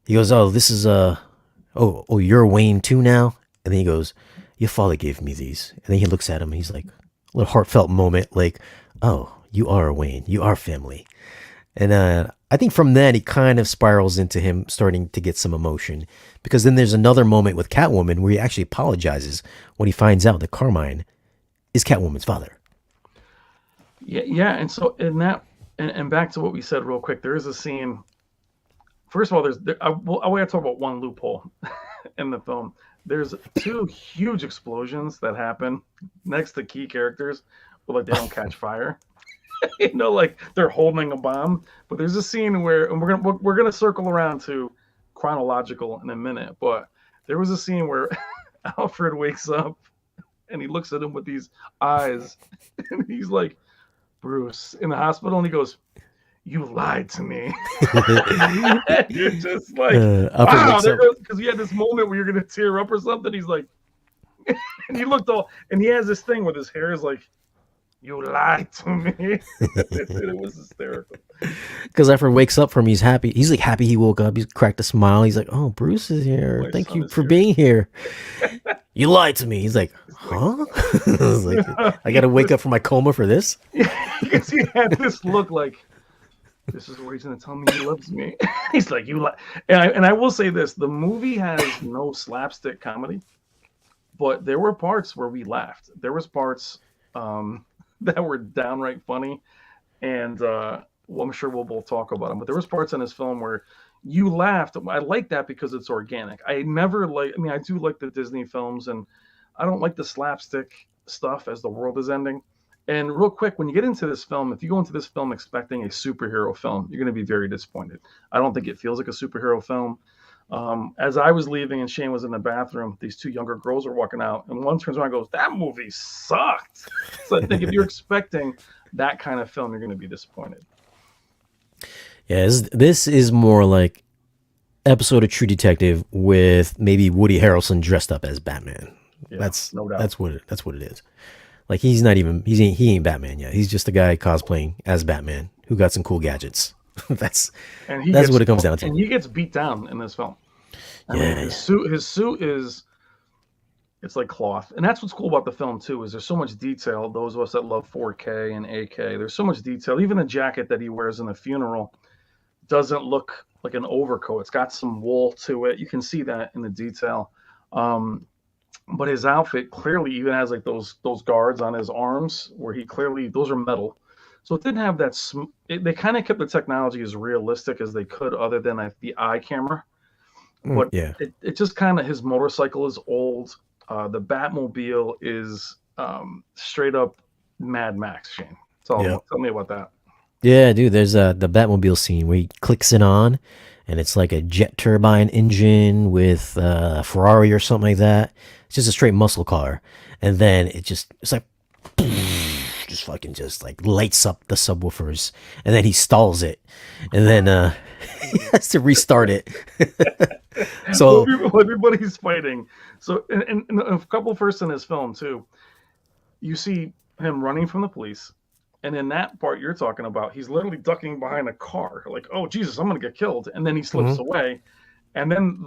"Oh, this is oh, you're a Wayne too now." And then he goes, "Your father gave me these." And then he looks at him and he's like, a little heartfelt moment, like, "Oh, you are a Wayne. You are family." And I think from then, it kind of spirals into him starting to get some emotion. Because then there's another moment with Catwoman where he actually apologizes when he finds out that Carmine is Catwoman's father. Yeah. And so in that, and back to what we said real quick, there is a scene, first of all, I want to talk about one loophole in the film. There's two huge explosions that happen next to key characters, but like they don't catch fire. Like they're holding a bomb. But there's a scene where, and we're gonna circle around to chronological in a minute. But there was a scene where Alfred wakes up and he looks at him with these eyes, and he's like, Bruce, in the hospital, and he goes, "You lied to me." You're just like, wow, there goes, because he had this moment where you're gonna tear up or something. He's like, and he looked all, and he has this thing with his hair is like, "You lied to me." It was hysterical. Because Alfred wakes up from, he's happy. He's like happy he woke up. He's cracked a smile. He's like, "Oh, Bruce is here. Thank you for being here." You lied to me. He's like, huh? I was like, I got to wake up from my coma for this? Because he had this look like, this is where he's going to tell me he loves me. He's like, you lie. And I will say this, the movie has no slapstick comedy, but there were parts where we laughed. There was parts that were downright funny, and well, I'm sure we'll both talk about them, but there was parts in this film where you laughed. I like that because it's organic. I do like the Disney films, and I don't like the slapstick stuff as the world is ending. And real quick, when you get into this film, if you go into this film expecting a superhero film, you're going to be very disappointed. I don't think it feels like a superhero film. As I was leaving and Shane was in the bathroom, these two younger girls are walking out, and one turns around and goes, "That movie sucked." So I think if you're expecting that kind of film, you're going to be disappointed. Yeah, this is more like episode of True Detective with maybe Woody Harrelson dressed up as Batman. Yeah, that's no doubt. That's what it is. Like he ain't Batman yet. He's just a guy cosplaying as Batman who got some cool gadgets. that's what it comes down to. And he gets beat down in this film. I mean, his suit is, it's like cloth. And that's what's cool about the film too, is there's so much detail. Those of us that love 4K and 8K, there's so much detail. Even the jacket that he wears in the funeral doesn't look like an overcoat. It's got some wool to it. You can see that in the detail. But his outfit clearly even has like those guards on his arms where those are metal. So it didn't have that. They kind of kept the technology as realistic as they could, other than the eye camera. But it just kind of, his motorcycle is old. The Batmobile is straight up Mad Max. Shane, tell me about that. Yeah, dude. There's the Batmobile scene where he clicks it on, and it's like a jet turbine engine with a Ferrari or something like that. It's just a straight muscle car, and then it's like just fucking just like lights up the subwoofers, and then he stalls it, and then he has to restart it. So everybody's fighting. So and a couple first in this film too, you see him running from the police. And in that part you're talking about, he's literally ducking behind a car, like, "Oh Jesus, I'm gonna get killed!" And then he slips away, and then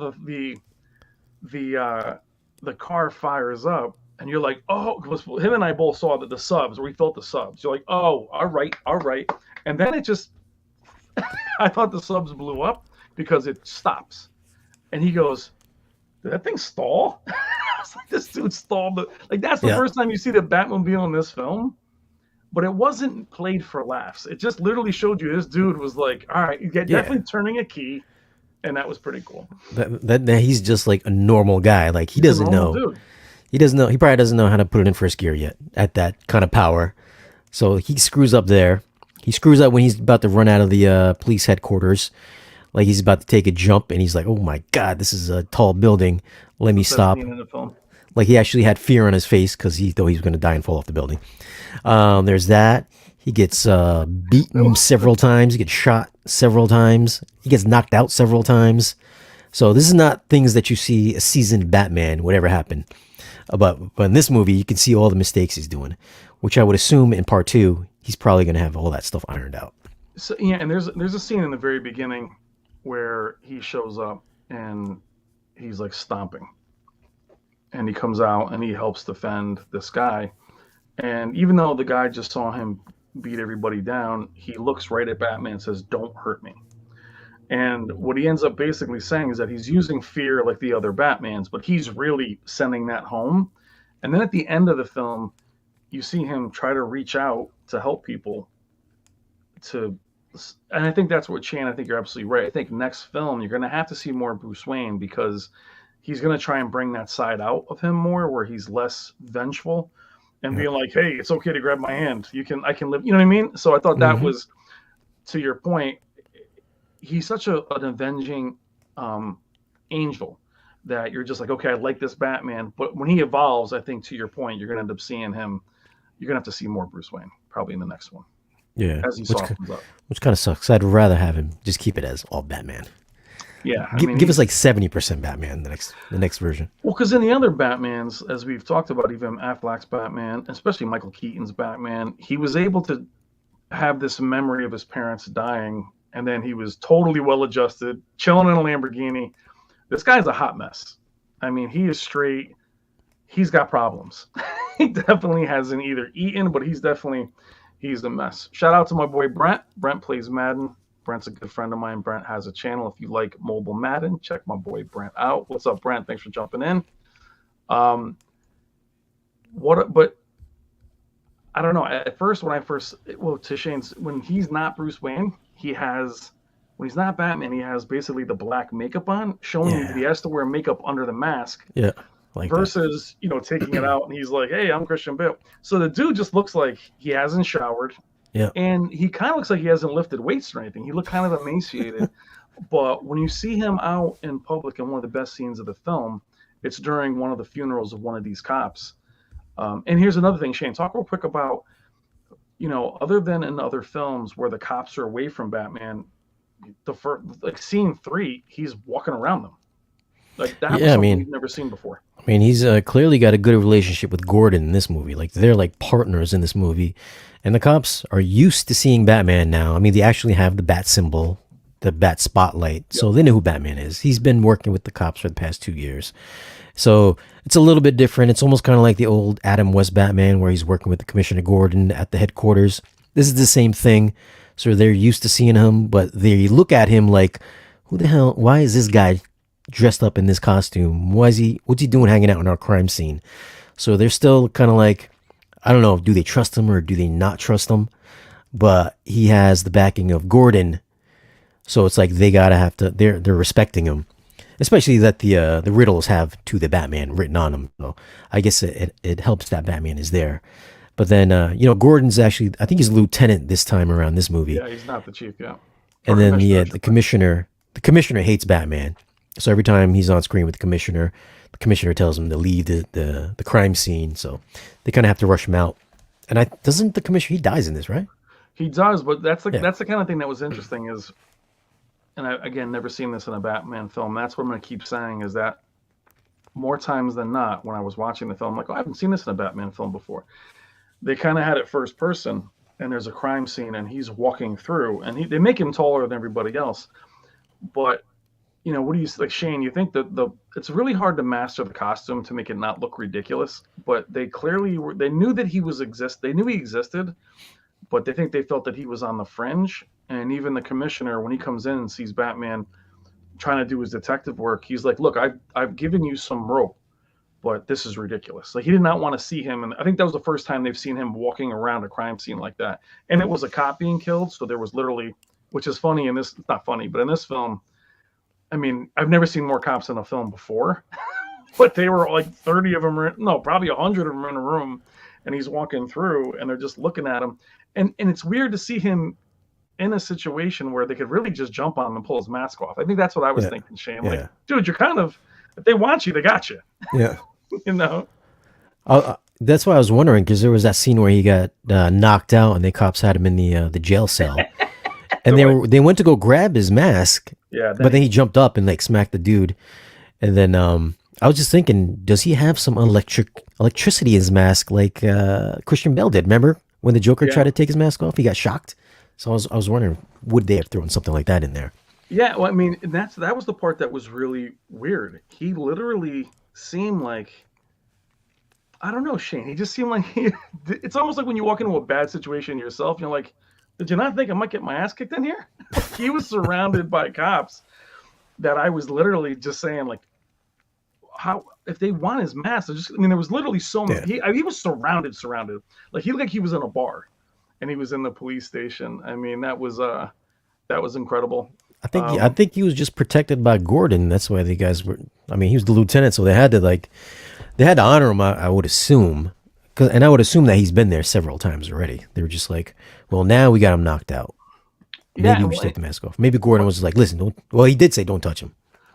the car fires up, and you're like, "Oh!" Because him and I both saw the subs, or we felt the subs. You're like, "Oh, all right," and then it just, I thought the subs blew up because it stops, and he goes, "Did that thing stall?" I was like, "This dude stalled." That's the first time you see the Batmobile in this film. But it wasn't played for laughs. It just literally showed you this dude was like, all right, definitely turning a key. And that was pretty cool. That he's just like a normal guy. Like he doesn't know. Dude. He doesn't know. He probably doesn't know how to put it in first gear yet at that kind of power. So he screws up there. He screws up when he's about to run out of the police headquarters. Like he's about to take a jump, and he's like, "Oh my God, this is a tall building. Let me stop." Like he actually had fear on his face because he thought he was going to die and fall off the building. There's that. He gets beaten several times. He gets shot several times. He gets knocked out several times. So this is not things that you see a seasoned Batman would ever happen. But in this movie, you can see all the mistakes he's doing, which I would assume in part 2, he's probably going to have all that stuff ironed out. So yeah, and there's a scene in the very beginning where he shows up and he's like stomping. And he comes out and he helps defend this guy. And even though the guy just saw him beat everybody down, he looks right at Batman and says, "Don't hurt me." And what he ends up basically saying is that he's using fear like the other Batmans, but he's really sending that home. And then at the end of the film, you see him try to reach out to help people, to and I think that's what Shane. I think you're absolutely right. I think next film you're going to have to see more Bruce Wayne because he's going to try and bring that side out of him more, where he's less vengeful and Yeah. being like, "Hey, it's okay to grab my hand. I can live." You know what I mean? So I thought that Hmm. was, to your point, he's such an avenging um, angel that you're just like, okay, I like this Batman. But when he evolves, I think to your point, you're going to end up seeing him. You're going to have to see more Bruce Wayne probably in the next one Yeah. as he softens up. Which kind of sucks. I'd rather have him just keep it as all Batman. Yeah, I Give, mean, give us like 70% Batman the next version. well, because in the other Batmans, as we've talked about, even Affleck's Batman, especially Michael Keaton's Batman, he was able to have this memory of his parents dying, and then he was totally well adjusted, chilling in a Lamborghini. This guy's a hot mess. I mean, he is straight. He's got problems. He definitely hasn't either eaten, but he's a mess. Shout out to my boy Brent. Brent plays Madden. Brent's a good friend of mine. Brent has a channel. If you like mobile Madden, check my boy Brent out. What's up, Brent? Thanks for jumping in. Um, but I don't know. At first, to Shane's, when he's not Bruce Wayne, when he's not Batman, he has basically the black makeup on, showing you that he Yeah. has to wear makeup under the mask Yeah. Like that. versus, taking it out and he's like, hey, I'm Christian Bale. So the dude just looks like he hasn't showered Yeah. and he kind of looks like he hasn't lifted weights or anything. He looked kind of emaciated. But when you see him out in public in one of the best scenes of the film, it's during one of the funerals of one of these cops. And here's another thing, Shane, talk real quick about, other than in other films where the cops are away from Batman, the first, like scene 3, he's walking around them. Like that was Yeah. I something mean, we've never seen before. he's clearly got a good relationship with Gordon in this movie. Like they're like partners in this movie, and the cops are used to seeing Batman now. I mean, they actually have the bat symbol, the bat spotlight, Yep. so they know who Batman is. He's been working with the cops for the past 2 years, so it's a little bit different. It's almost kind of like the old Adam West Batman, where he's working with the Commissioner Gordon at the headquarters. This is the same thing. So they're used to seeing him, but they look at him like, who the hell? Why is this guy dressed up in this costume? What's he doing hanging out in our crime scene? So they're still kind of like, I don't know, do they trust him or do they not trust him? But he has the backing of Gordon, so it's like they're respecting him, especially that the riddles have "to the Batman" written on them. So I guess it helps that Batman is there. But then Gordon's actually, I think he's a lieutenant this time around this movie, Yeah, he's not the chief. Yeah, or and then commissioner, I the should say. commissioner hates Batman. So every time he's on screen with the commissioner tells him to leave the crime scene. So they kind of have to rush him out. And doesn't the commissioner, he dies in this, right? He does, but Yeah. that's the kind of thing that was interesting is, and I again never seen this in a Batman film. That's what I'm going to keep saying is that more times than not, when I was watching the film, I'm like, oh, I haven't seen this in a Batman film before. They kind of had it first person, and there's a crime scene, and he's walking through, and they make him taller than everybody else. But what do you like, Shane? You think that it's really hard to master the costume to make it not look ridiculous, but they clearly they knew that they knew he existed, but they felt that he was on the fringe. And even the commissioner, when he comes in and sees Batman trying to do his detective work, he's like, "Look, I've given you some rope, but this is ridiculous." Like he did not want to see him, and I think that was the first time they've seen him walking around a crime scene like that. And it was a cop being killed, so there was literally, which is funny in this, it's not funny, but in this film, I mean, I've never seen more cops in a film before, but they were like 30 of them, no, probably 100 of them in a room, and he's walking through, and they're just looking at him, and it's weird to see him in a situation where they could really just jump on him and pull his mask off. I think that's what I was Yeah. thinking, Shane. Yeah. Like, dude, you're kind of, if they want you, they got you. Yeah. You know? That's why I was wondering, because there was that scene where he got knocked out and the cops had him in the jail cell. And they went to go grab his mask, Yeah. but then he jumped up and like smacked the dude. And then I was just thinking, does he have some electricity in his mask like Christian Bale did? Remember when the Joker tried to take his mask off? He got shocked. So I was wondering, would they have thrown something like that in there? Yeah, well, I mean, that was the part that was really weird. He literally seemed like, I don't know, Shane. He just seemed like it's almost like when you walk into a bad situation yourself, you're like, did you not think I might get my ass kicked in here? He was surrounded by cops that I was literally just saying, like, how, if they want his mask, I mean, there was literally so many. He was surrounded. Like he looked like he was in a bar and he was in the police station. I mean, that was That was incredible. I Um, think he was just protected by Gordon. That's why the guys were. I mean, he was the lieutenant, so they had to honor him. I would assume, and I would assume that he's been there several times already. They were just like, well, now we got him knocked out. yeah, Maybe we should take the mask off. Maybe Gordon was just like, listen, don't. Well, he did say don't touch him.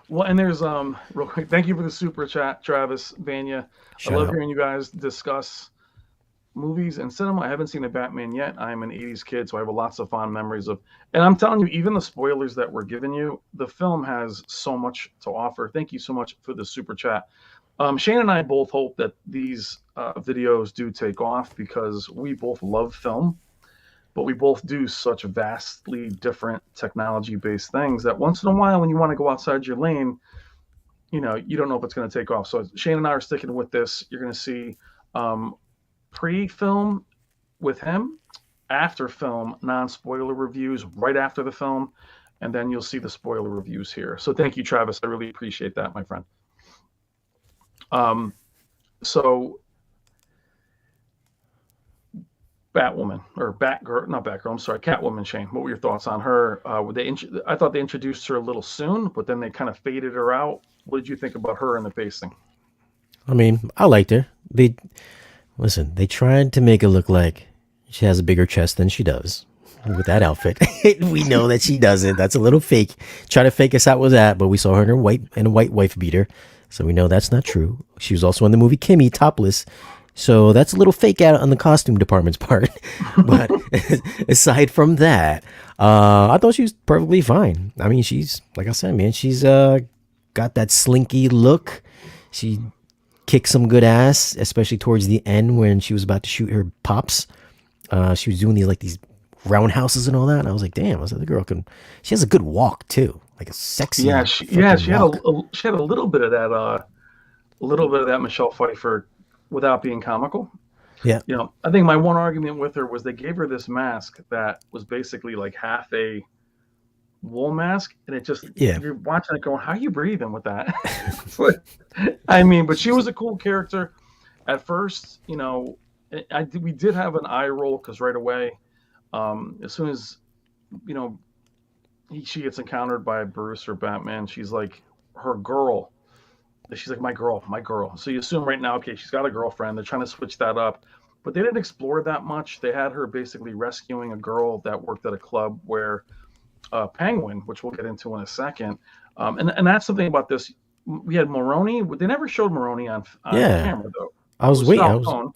well, and there's real quick. Thank you for the super chat, Travis Vanya. I Shout love out. hearing you guys discuss movies and cinema. I haven't seen a Batman yet. I'm an '80s kid, so I have lots of fond memories of. And I'm telling you, even the spoilers that we're giving you, the film has so much to offer. Thank you so much for the super chat. Shane and I both hope that these videos do take off because we both love film, but we both do such vastly different technology based things that once in a while, when you want to go outside your lane, you don't know if it's going to take off. So Shane and I are sticking with this. You're going to see um, pre-film with him, after film non-spoiler reviews right after the film, and then you'll see the spoiler reviews here. So thank you, Travis. I really appreciate that, my friend. Um, so Batwoman or Batgirl, not Batgirl. I'm sorry, Catwoman. Shane, what were your thoughts on her? I thought they introduced her a little soon, but then they kind of faded her out. What did you think about her and the pacing? I mean, I liked her. They listen. They tried to make it look like she has a bigger chest than she does with that outfit. We know that she doesn't. That's a little fake. Try to fake us out with that, but we saw her in a white wife beater, so we know that's not true. She was also in the movie Kimmy topless, so that's a little fake out on the costume department's part. But aside from that, I thought she was perfectly fine. I mean, she's like I said, man. She's got that slinky look. She kicked some good ass, especially towards the end when she was about to shoot her pops. She was doing these roundhouses and all that. And I was like, damn, I was like, the girl can. She has a good walk too, like a Yeah, sexy yeah, freaking she had walk. she had a little bit of that Michelle Pfeiffer without being comical. Yeah, I think my one argument with her was they gave her this mask that was basically like half a wool mask, and it just yeah, you're watching it going, how are you breathing with that? I mean, but she was a cool character at first. We did have an eye roll because right away, as soon as you know she gets encountered by Bruce or Batman, she's like her girl. She's like my girl, my girl. So you assume right now, okay, she's got a girlfriend. They're trying to switch that up, but they didn't explore that much. They had her basically rescuing a girl that worked at a club where Penguin, which we'll get into in a second, and that's something about this. We had Maroni. They never showed Maroni on yeah. camera though. I It was was waiting. I was Falcone.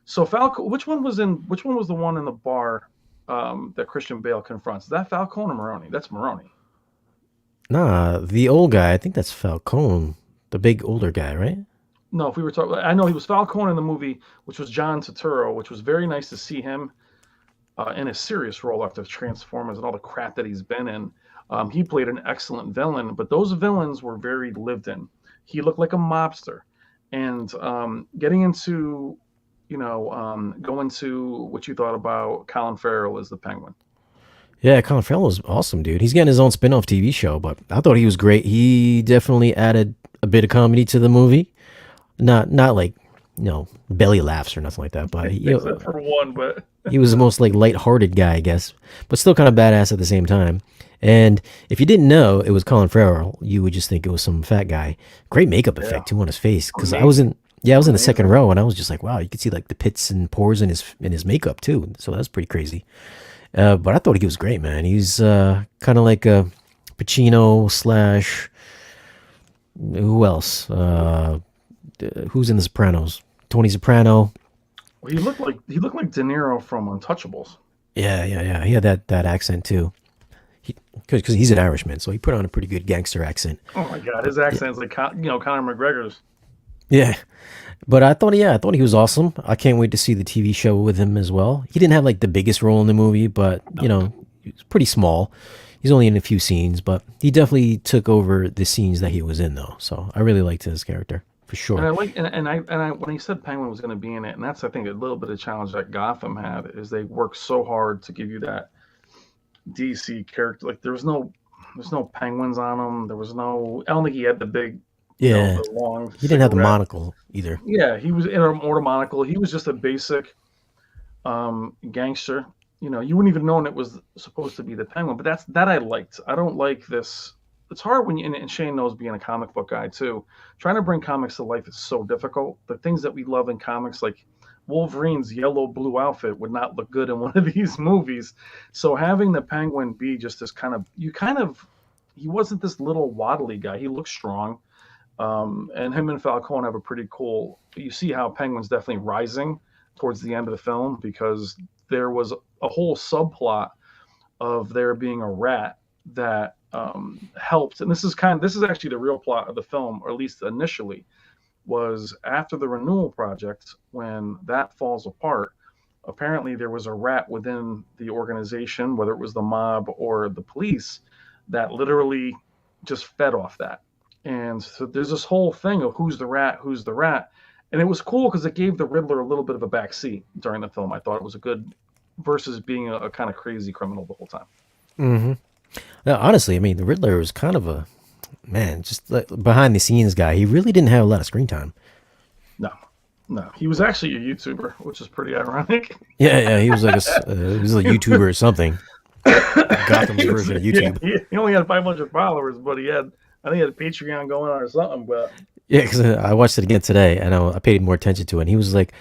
So Falcone, which one was the one in the bar that Christian Bale confronts? Is that Falcone or Maroni? That's Maroni. nah. The old guy. I think that's Falcone, the big older guy, right? No, if we were talking, I know he was Falcone in the movie, which was John Turturro, which was very nice to see him in a serious role after Transformers and all the crap that he's been in. He played an excellent villain, but those villains were very lived in. He looked like a mobster, and getting into, going to what you thought about Colin Farrell as the Penguin. Yeah, Colin Farrell was awesome, dude. He's getting his own spin-off TV show, but I thought he was great. He definitely added a bit of comedy to the movie. Not like belly laughs or nothing like that, but Except for one, but he was the most like light-hearted guy, I guess, but still kind of badass at the same time. And if you didn't know it was Colin Farrell, you would just think it was some fat guy. Great makeup yeah, effect too on his face because amazing, I was in the second amazing. row and I was just like, wow, you could see like the pits and pores in his makeup too. So that's pretty crazy. But I thought he was great, man. He's kind of like a Pacino slash who else? Who's in The Sopranos? Tony Soprano. Well, he looked like De Niro from Untouchables. Yeah. He had that accent too. Because he's an Irishman, so he put on a pretty good gangster accent. Oh my God, his accent's like Conor McGregor's. Yeah, but I thought he was awesome. I can't wait to see the TV show with him as well. He didn't have like the biggest role in the movie, but No. he was pretty small. He's only in a few scenes, but he definitely took over the scenes that he was in, though. So I really liked his character for And I sure. like and I when he said Penguin was going to be in it, and that's I think a little bit of challenge that Gotham had is they worked so hard to give you that DC character. Like there's no penguins on him. There was no. I don't think he had the big, Yeah, the long he didn't have the cigarette. monocle either. Yeah, he was in a monocle. He was just a basic gangster. You wouldn't even known it was supposed to be the Penguin. But that I liked. I don't like this. It's hard when and Shane knows being a comic book guy too. Trying to bring comics to life is so difficult. The things that we love in comics, like Wolverine's yellow blue outfit, would not look good in one of these movies. So having the Penguin be just this he wasn't this little waddly guy. He looked strong. And him and Falcone have a pretty cool. You see how Penguin's definitely rising towards the end of the film because there was a whole subplot of there being a rat that helped, and this is actually the real plot of the film, or at least initially, was after the renewal project when that falls apart. Apparently, there was a rat within the organization, whether it was the mob or the police, that literally just fed off that. And so there's this whole thing of who's the rat. And it was cool because it gave the Riddler a little bit of a backseat during the film. I thought it was a good versus being a kind of crazy criminal the whole time. Mm-hmm. Now, honestly, I mean, the Riddler was kind of a man, just like behind the scenes guy. He really didn't have a lot of screen time. No, no, he was actually a YouTuber, which is pretty ironic. Yeah, he was like he was a YouTuber or something. Gotham's version of YouTube. Yeah, he only had 500 followers, but I think he had a Patreon going on or something. But Yeah, because I watched it again today, and I paid more attention to it. And he was like,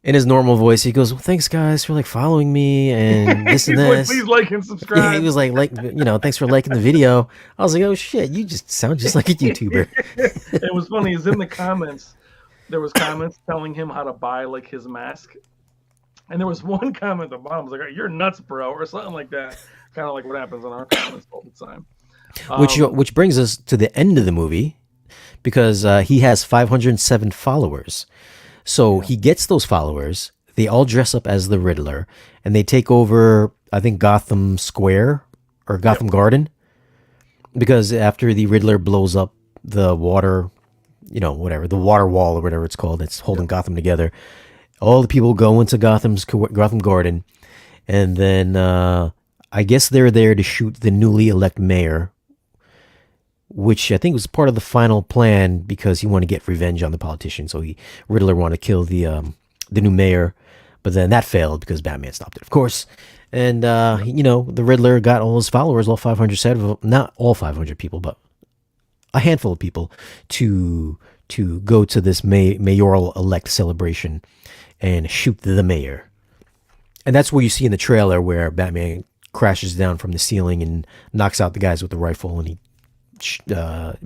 in his normal voice, he goes, "Well, thanks guys for like following me and this and he's like, this." please like and Yeah, he subscribe. was like, thanks for liking the video. I was like, oh shit, you just sound just like a YouTuber. It was funny. He's in the comments. There was comments telling him how to buy like his mask, and there was one comment at the bottom was like, "You're nuts, bro," or something like that. Kind of like what happens in our comments all the time. Which brings us to the end of the movie because he has 507 followers. So Yeah, he gets those followers. They all dress up as the Riddler, and they take over, I think, Gotham Square or yep, Gotham Garden, because after the Riddler blows up the water, whatever, the water wall or whatever it's called, it's holding yep. Gotham together. All the people go into Gotham Garden, and then I guess they're there to shoot the newly elected mayor, which I think was part of the final plan because he wanted to get revenge on the politician. So Riddler wanted to kill the new mayor, but then that failed because Batman stopped it, of course. And the Riddler got all his followers, all 500, not all 500 people, but a handful of people to go to this mayoral elect celebration and shoot the mayor. And that's where you see in the trailer where Batman crashes down from the ceiling and knocks out the guys with the rifle, and he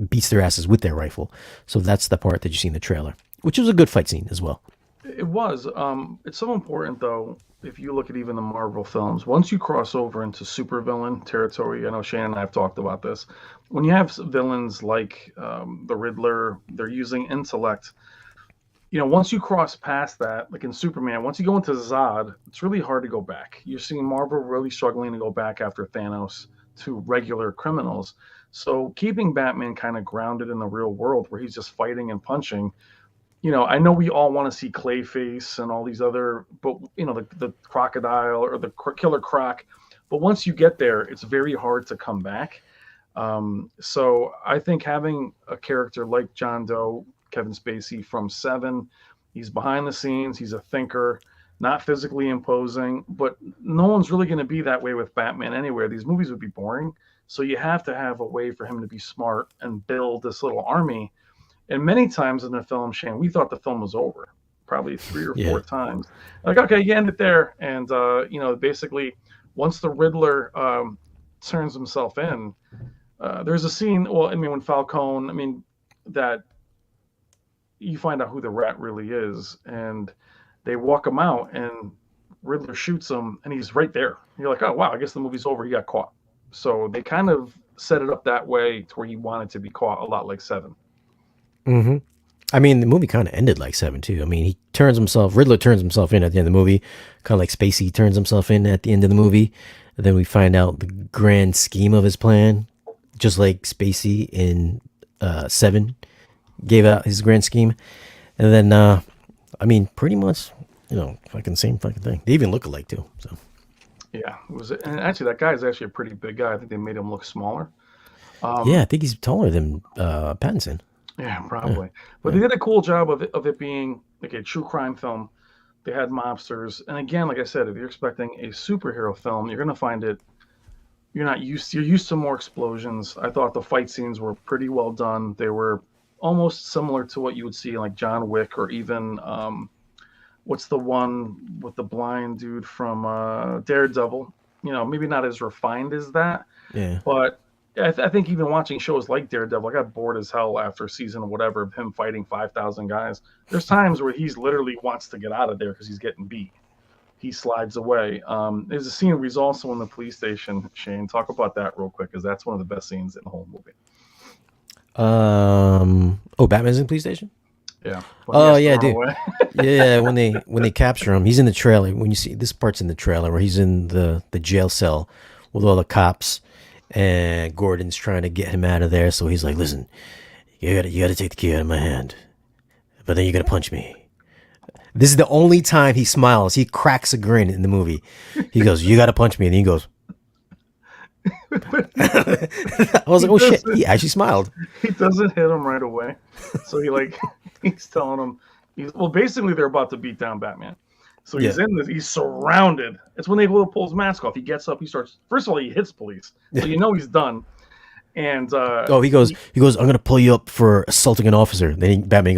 beats their asses with their rifle. So that's the part that you see in the trailer, which was a good fight scene as well. It was. It's so important though. If you look at even the Marvel films, once you cross over into supervillain territory, I know Shane and I have talked about this. When you have villains like the Riddler, they're using intellect. Once you cross past that, like in Superman, once you go into Zod, it's really hard to go back. You're seeing Marvel really struggling to go back after Thanos to regular criminals. So keeping Batman kind of grounded in the real world where he's just fighting and punching. I know we all want to see Clayface and all these other, but the crocodile or the killer croc. But once you get there, it's very hard to come back. So I think having a character like John Doe, Kevin Spacey from Seven, he's behind the scenes, he's a thinker, not physically imposing, but no one's really going to be that way with Batman anywhere. These movies would be boring. So you have to have a way for him to be smart and build this little army. And many times in the film, Shane, we thought the film was over, probably 3 or 4 Yeah. times. Like, okay, you end it there. And, basically, once the Riddler turns himself in, there's a scene, well, I mean, when Falcone, that you find out who the rat really is. And they walk him out, and Riddler shoots him, and he's right there. You're like, oh, wow, I guess the movie's over. He got caught. So they kind of set it up that way to where he wanted to be caught, a lot like Seven. Mm-hmm. I mean, the movie kind of ended like Seven too. I mean, Riddler turns himself in at the end of the movie, kind of like Spacey turns himself in at the end of the movie. And then we find out the grand scheme of his plan, just like Spacey in Seven gave out his grand scheme. And then, pretty much, fucking same fucking thing. They even look alike too. So Yeah, and actually that guy is actually a pretty big guy. I think they made him look smaller. yeah, Um, I think he's taller than Pattinson. yeah, Yeah, probably. But yeah. they did a cool job of it being like a true crime film. They had mobsters, and again, like I said, if you're expecting a superhero film, you're gonna find it. You're used to more explosions. I thought the fight scenes were pretty well done. They were almost similar to what you would see in like John Wick, or even what's the one with the blind dude from Daredevil? Maybe not as refined as that, Yeah. but I think even watching shows like Daredevil, I got bored as hell after season or whatever of him fighting 5,000 guys. There's times where he's literally wants to get out of there because he's getting beat. He slides away. There's a scene where he's also in the police station. Shane, talk about that real quick, because that's one of the best scenes in the whole movie. Oh, Batman's in the police station. Yeah. When he Oh has to yeah, run dude. away. Yeah, when they capture him, he's in the trailer. When you see this part's in the trailer where he's in the jail cell with all the cops, and Gordon's trying to get him out of there. So he's like, "Listen, you gotta take the key out of my hand, but then you gotta punch me." This is the only time he smiles. He cracks a grin in the movie. He goes, "You gotta punch me," and he goes. I was like, "Oh shit!" doesn't He actually smiled. he doesn't hit him right away. So he's telling him basically they're about to beat down Batman. So Yeah. he's surrounded. It's when they go to pull his mask off. He gets up, he starts first of all, he hits police. So he's done. And Oh, he goes. I'm gonna pull you up for assaulting an officer. Then Batman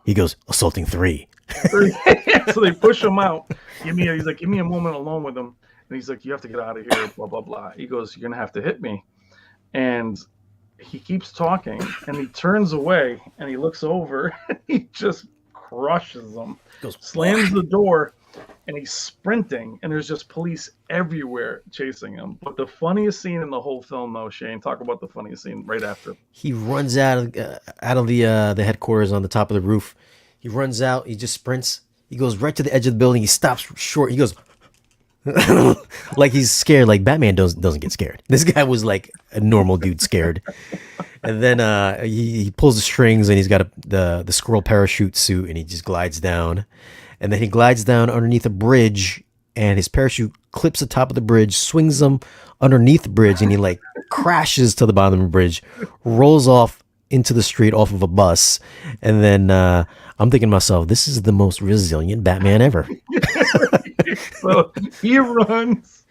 he goes assaulting three. so they push him out. He's like, give me a moment alone with him. And he's like, you have to get out of here, blah, blah, blah. He goes, you're gonna have to hit me. And he keeps talking, and he turns away, and he looks over, and he just crushes him, slams the door, and he's sprinting, and there's just police everywhere chasing him. But the funniest scene in the whole film, though, Shane, talk about the funniest scene right after. He runs out of the headquarters on the top of the roof. He runs out. He just sprints. He goes right to the edge of the building. He stops short. He goes like he's scared. Like Batman doesn't get scared. This guy was like a normal dude scared. And then he pulls the strings, and he's got the squirrel parachute suit, and he just glides down. And then he glides down underneath a bridge, and his parachute clips the top of the bridge, swings him underneath the bridge, and he like crashes to the bottom of the bridge, rolls off into the street off of a bus. And then I'm thinking to myself, this is the most resilient Batman ever. So he runs,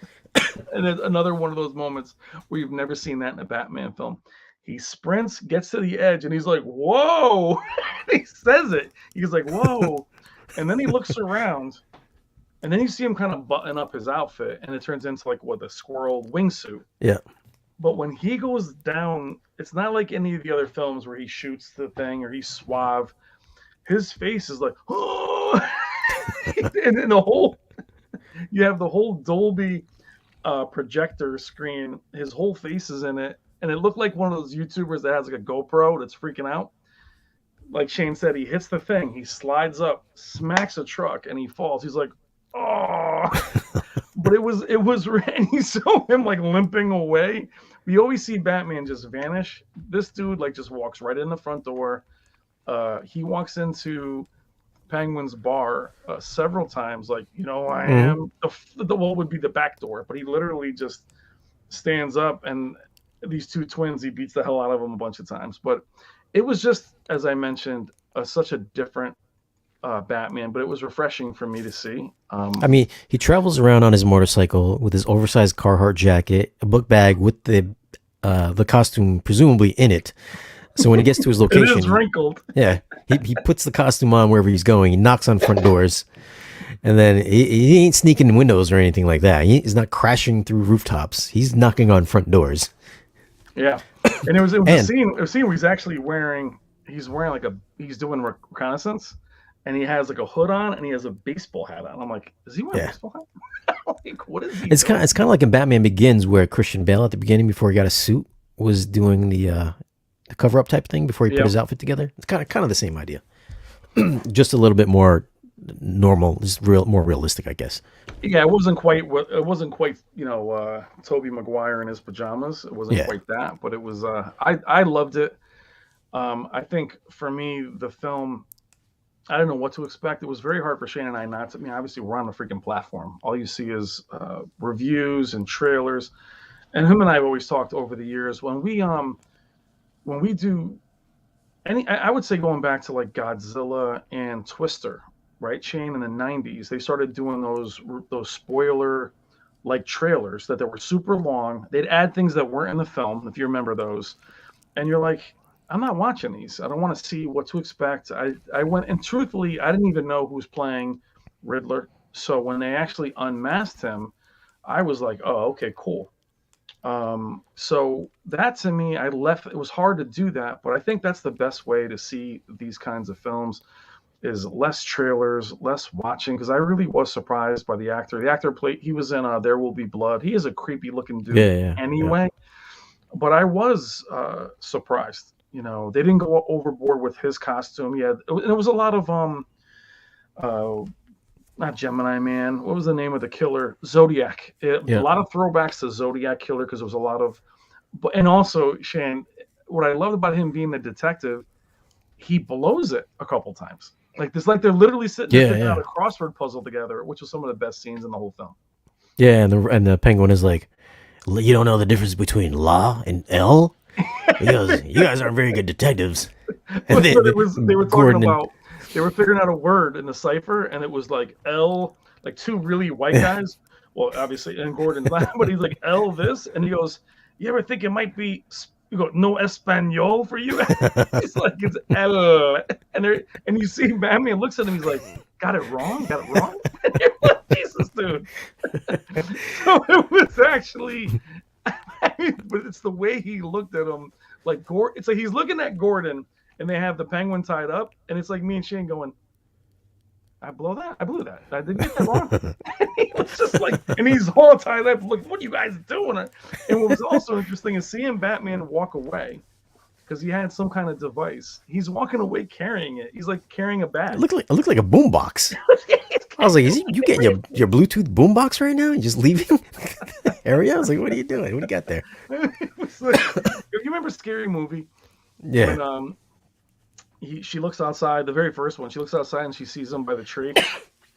and it's another one of those moments where you've never seen that in a Batman film. He sprints, gets to the edge, and he's like, whoa. He says it. He's like, whoa. And then he looks around, and then you see him kind of button up his outfit, and it turns into like a squirrel wingsuit. Yeah. But when he goes down, it's not like any of the other films where he shoots the thing or he's suave. His face is like, oh. And then you have the whole Dolby projector screen. His whole face is in it, and it looked like one of those YouTubers that has like a GoPro that's freaking out. Like Shane said, he hits the thing, he slides up, smacks a truck, and he falls. He's like, oh. But it was, and you saw him like limping away. We always see Batman just vanish. This dude like just walks right in the front door. He walks into Penguin's bar several times, like, I am the what would be the back door, but he literally just stands up, and these two twins, he beats the hell out of them a bunch of times. But it was just, as I mentioned, such a different Batman, but it was refreshing for me to see. I mean, he travels around on his motorcycle with his oversized Carhartt jacket, a book bag with the costume presumably in it. So when he gets to his location, it is wrinkled. Yeah, he puts the costume on wherever he's going. He knocks on front doors, and then he ain't sneaking in windows or anything like that. He's not crashing through rooftops. He's knocking on front doors. Yeah, and it was a scene where he's actually he's doing reconnaissance, and he has like a hood on, and he has a baseball hat on. I'm like, is he wearing a baseball hat? Like, what is he? It's kind of like in Batman Begins, where Christian Bale at the beginning, before he got a suit, was doing the cover up type thing before he put his outfit together. It's kind of the same idea, just a little bit more normal, just more realistic, I guess. Yeah, it wasn't quite Tobey Maguire in his pajamas. It wasn't quite that, but it was. I loved it. I think for me, the film, I don't know what to expect. It was very hard for Shane and I not to. I mean, obviously we're on a freaking platform. All you see is reviews and trailers, and him and I have always talked over the years when we do I would say going back to like Godzilla and Twister, right, Shane, in the '90s, they started doing those spoiler like trailers that were super long. They'd add things that weren't in the film, if you remember those, and you're like, I'm not watching these. I don't want to see what to expect. I went, and truthfully, I didn't even know who was playing Riddler. So when they actually unmasked him, I was like, oh, okay, cool. So that to me, I left. It was hard to do that, but I think that's the best way to see these kinds of films is less trailers, less watching. Because I really was surprised by the actor. The actor played. He was in There Will Be Blood. He is a creepy looking dude Yeah. anyway. But I was surprised. You know, they didn't go overboard with his costume. Yeah, it was a lot of uh, not Gemini Man. What was the name of the killer? Zodiac. A Yeah. lot of throwbacks to Zodiac killer because there was a lot of, but and also Shane, what I loved about him being the detective, he blows it a couple times. Like this, like they're literally sitting there figuring out Yeah. a crossword puzzle together, which was some of the best scenes in the whole film. Yeah, and the penguin is like, you don't know the difference between la and l. He goes, you guys aren't very good detectives. And But it was they were talking Gordon and about they were figuring out a word in the cipher, and it was like L, like two really white guys. Well, obviously, and Gordon's not, but he's like L this, and he goes, "You ever think it might be?" You go, "No Espanol for you." He's like, "It's L," and you see Batman looks at him. He's like, "Got it wrong? Got it wrong?" And you're like, Jesus, dude. So it was actually, I mean, but it's the way he looked at him. Like Gordon, it's like he's looking at Gordon, and they have the penguin tied up, and it's like me and Shane going, I blew that. I didn't get that wrong. And he was just like, and he's all tied up. Look, what are you guys doing? And what was also interesting is seeing Batman walk away because he had some kind of device. He's walking away carrying it. He's like carrying a bag. it looked like a boombox. I was like, you getting your Bluetooth boombox right now and just leaving the area? I was like, what are you doing? What do you got there? It was like, if you remember Scary Movie, Yeah. when she looks outside, the very first one, she looks outside and she sees him by the tree.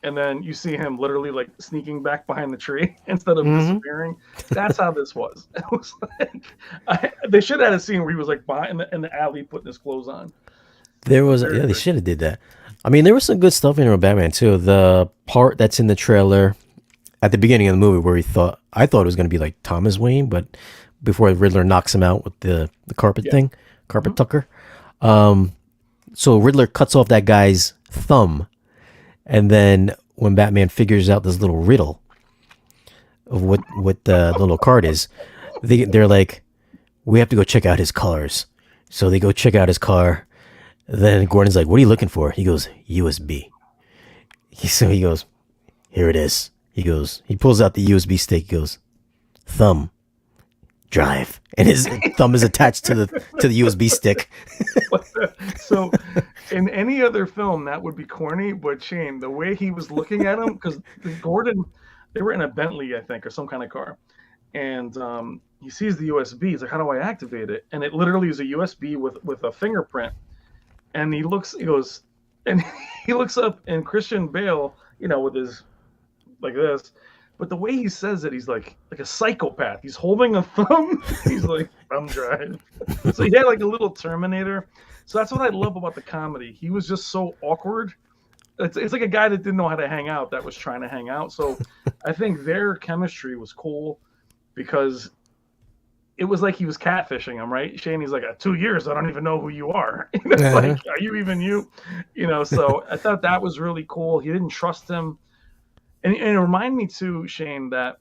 And then you see him literally like sneaking back behind the tree instead of disappearing. That's how this was. It was like they should have had a scene where he was like behind in the alley putting his clothes on. There was, yeah, they should have did that. I mean, there was some good stuff in there with Batman too. The part that's in the trailer at the beginning of the movie where I thought it was going to be like Thomas Wayne, but before Riddler knocks him out with the carpet thing, carpet tucker. So Riddler cuts off that guy's thumb, and then when Batman figures out this little riddle of what the little card is, they're like, we have to go check out his cars. So they go check out his car. Then Gordon's like, what are you looking for? He goes, USB. So he goes, here it is. He pulls out the USB stick. He goes, thumb, drive, and his thumb is attached to the USB stick. So in any other film that would be corny, but Shane, the way he was looking at him, because Gordon, they were in a Bentley, I think, or some kind of car, and he sees the USB. He's like, how do I activate it? And it literally is a USB with a fingerprint. And he goes, and he looks up, and Christian Bale, with his like this, but the way he says it, he's like a psychopath. He's holding a thumb. He's like, thumb drive. So he had like a little Terminator. So that's what I love about the comedy. He was just so awkward. It's like a guy that didn't know how to hang out that was trying to hang out. So I think their chemistry was cool because it was like he was catfishing him, right? Shane, he's like, 2 years, I don't even know who you are. Like, are you even you? So I thought that was really cool. He didn't trust him. And it reminded me too, Shane, that